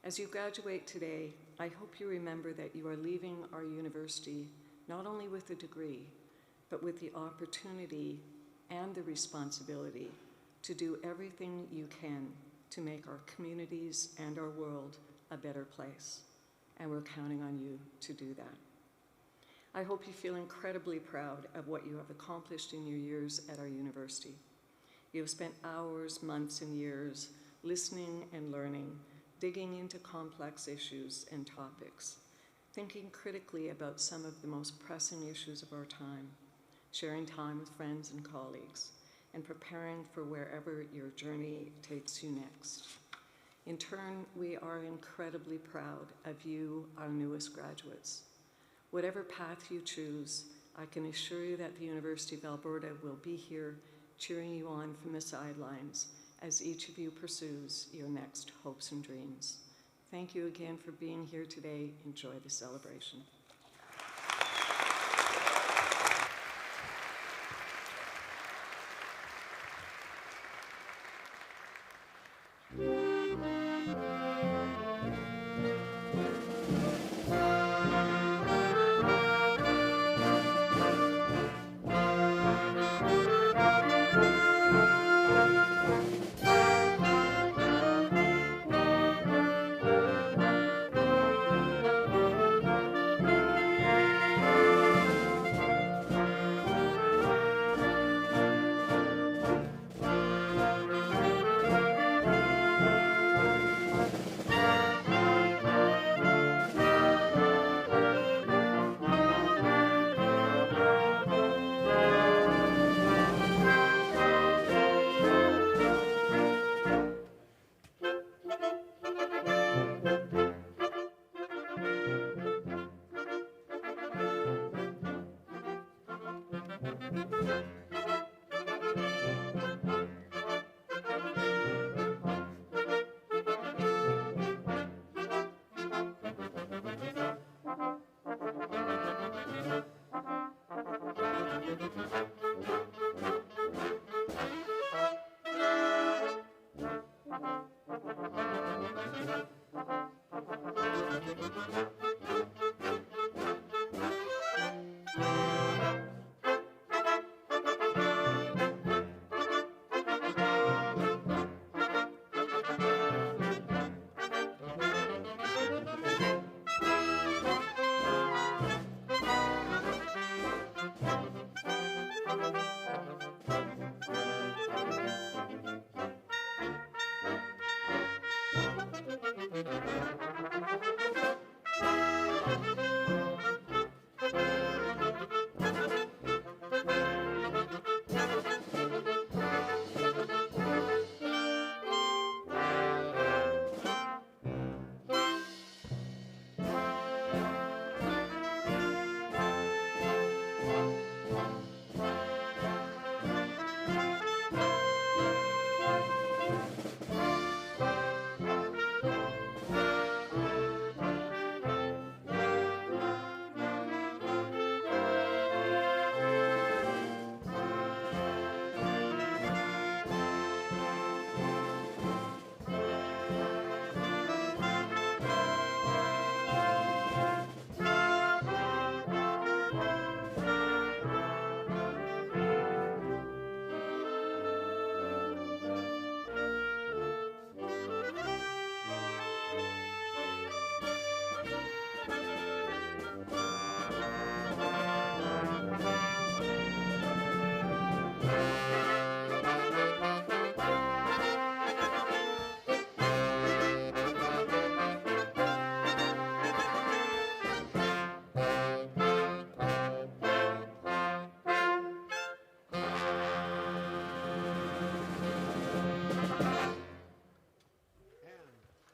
As you graduate today, I hope you remember that you are leaving our university not only with a degree, but with the opportunity and the responsibility to do everything you can to make our communities and our world a better place. And we're counting on you to do that. I hope you feel incredibly proud of what you have accomplished in your years at our university. You have spent hours, months, and years listening and learning, digging into complex issues and topics, thinking critically about some of the most pressing issues of our time, sharing time with friends and colleagues, and preparing for wherever your journey takes you next. In turn, we are incredibly proud of you, our newest graduates. Whatever path you choose, I can assure you that the University of Alberta will be here cheering you on from the sidelines as each of you pursues your next hopes and dreams. Thank you again for being here today. Enjoy the celebration.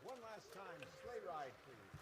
One last time, sleigh ride, please.